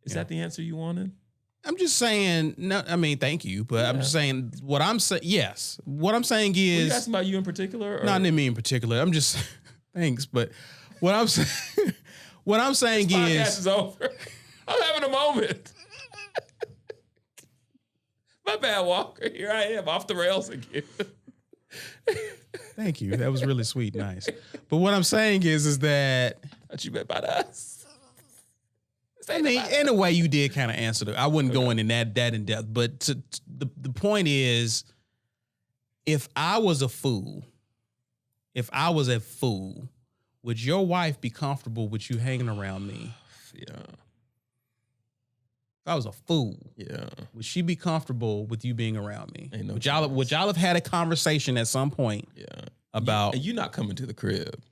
Is that the answer you wanted? I'm just saying, no, I mean, thank you, but I'm just saying what I'm saying. Yes. What I'm saying is. Were you asking about you in particular? Or? Not me in particular. I'm just, thanks. But what I'm saying, This podcast is over. I'm having a moment. My bad, Walker. Here I am off the rails again. Thank you. That was really sweet. Nice. But what I'm saying is that. What you meant by us? I mean, in a way, you did kind of answer it. I wouldn't go in that in depth, but the point is, if I was a fool, would your wife be comfortable with you hanging around me? Yeah. If I was a fool, yeah, would she be comfortable with you being around me? Ain't no would y'all have had a conversation at some point? Yeah. About and you not coming to the crib.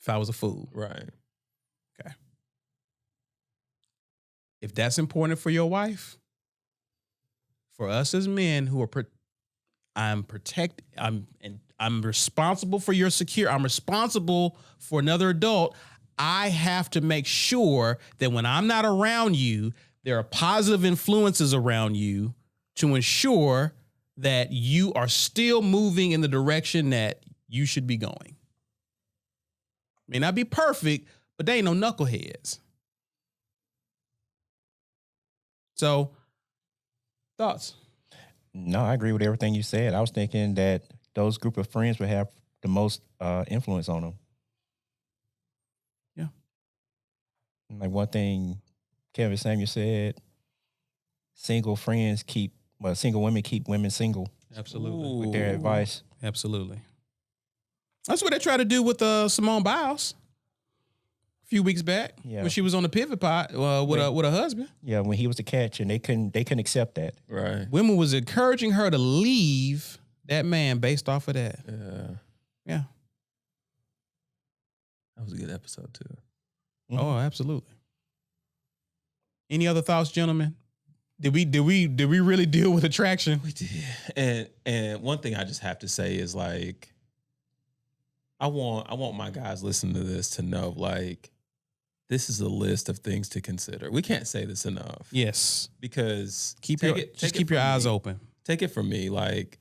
If I was a fool, right? Okay. If that's important for your wife, for us as men who are, I'm responsible for your security. I'm responsible for another adult. I have to make sure that when I'm not around you, there are positive influences around you to ensure that you are still moving in the direction that you should be going. May not be perfect, but they ain't no knuckleheads. So, thoughts? No, I agree with everything you said. I was thinking that those group of friends would have the most influence on them. Yeah. Like one thing Kevin Samuel said, single women keep women single. Absolutely. With their advice. Absolutely. That's what they tried to do with Simone Biles a few weeks back when she was on the Pivot Pod with her husband. Yeah, when he was the catch, and they couldn't accept that. Right. Women was encouraging her to leave that man based off of that. Yeah. That was a good episode too. Mm-hmm. Oh, absolutely. Any other thoughts, gentlemen? Did we really deal with attraction? We did. And one thing I just have to say is, like, I want my guys listening to this to know, like, this is a list of things to consider. We can't say this enough. Yes. Because keep your eyes open. Take it from me, like,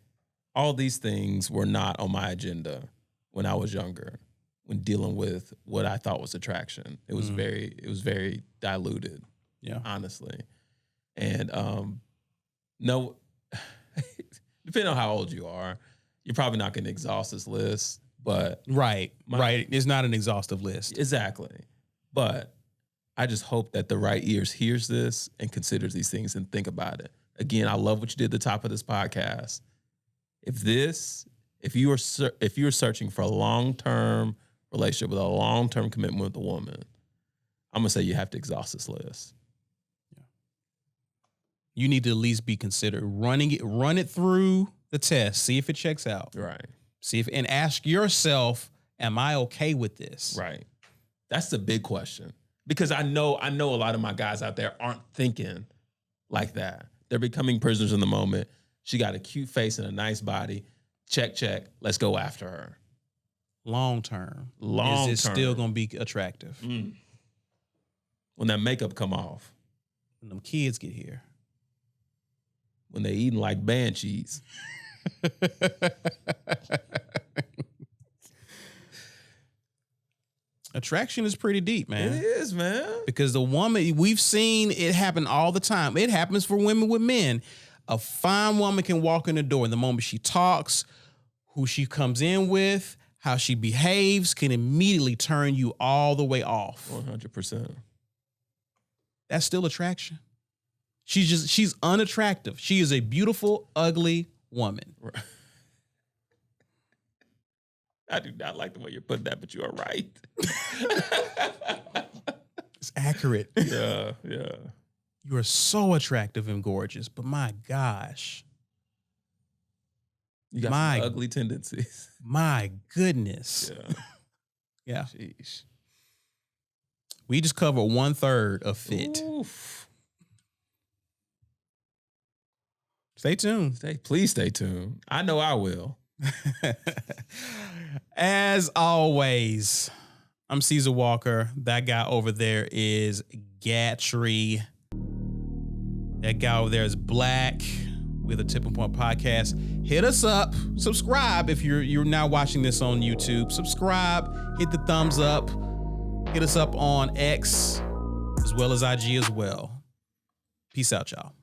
all these things were not on my agenda when I was younger, when dealing with what I thought was attraction. It was very diluted. Yeah. Honestly. And no, depending on how old you are, you're probably not going to exhaust this list. But right, it's not an exhaustive list. Exactly. But I just hope that the right ears hears this and considers these things and think about it. Again, I love what you did at the top of this podcast. If you are searching for a long-term relationship with a long-term commitment with a woman, I'm gonna say you have to exhaust this list. You need to at least be considered run it through the test, see if it checks out. Right. And ask yourself, am I okay with this? Right. That's the big question. Because I know a lot of my guys out there aren't thinking like that. They're becoming prisoners in the moment. She got a cute face and a nice body. Check. Let's go after her. Long term. Is it still going to be attractive? When that makeup come off. When them kids get here. When they eating like banshees. Attraction is pretty deep, man. It is, man. Because the woman, we've seen it happen all the time. It happens for women with men. A fine woman can walk in the door, and the moment she talks, who she comes in with, how she behaves, can immediately turn you all the way off. 100%. That's still attraction. She's unattractive. She is a beautiful, ugly woman. Right. I do not like the way you're putting that, but you are right. It's accurate. Yeah. You are so attractive and gorgeous, but my gosh. You got some ugly tendencies. My goodness. Yeah. Yeah. Sheesh. We just covered 1/3 of Fit. Oof. Stay tuned. Please stay tuned. I know I will. As always, I'm Caesar Walker. That guy over there is Gatry. That guy over there is Black. We're the Tipping Point Podcast. Hit us up. Subscribe if you're now watching this on YouTube. Subscribe. Hit the thumbs up. Hit us up on X as well as IG as well. Peace out, y'all.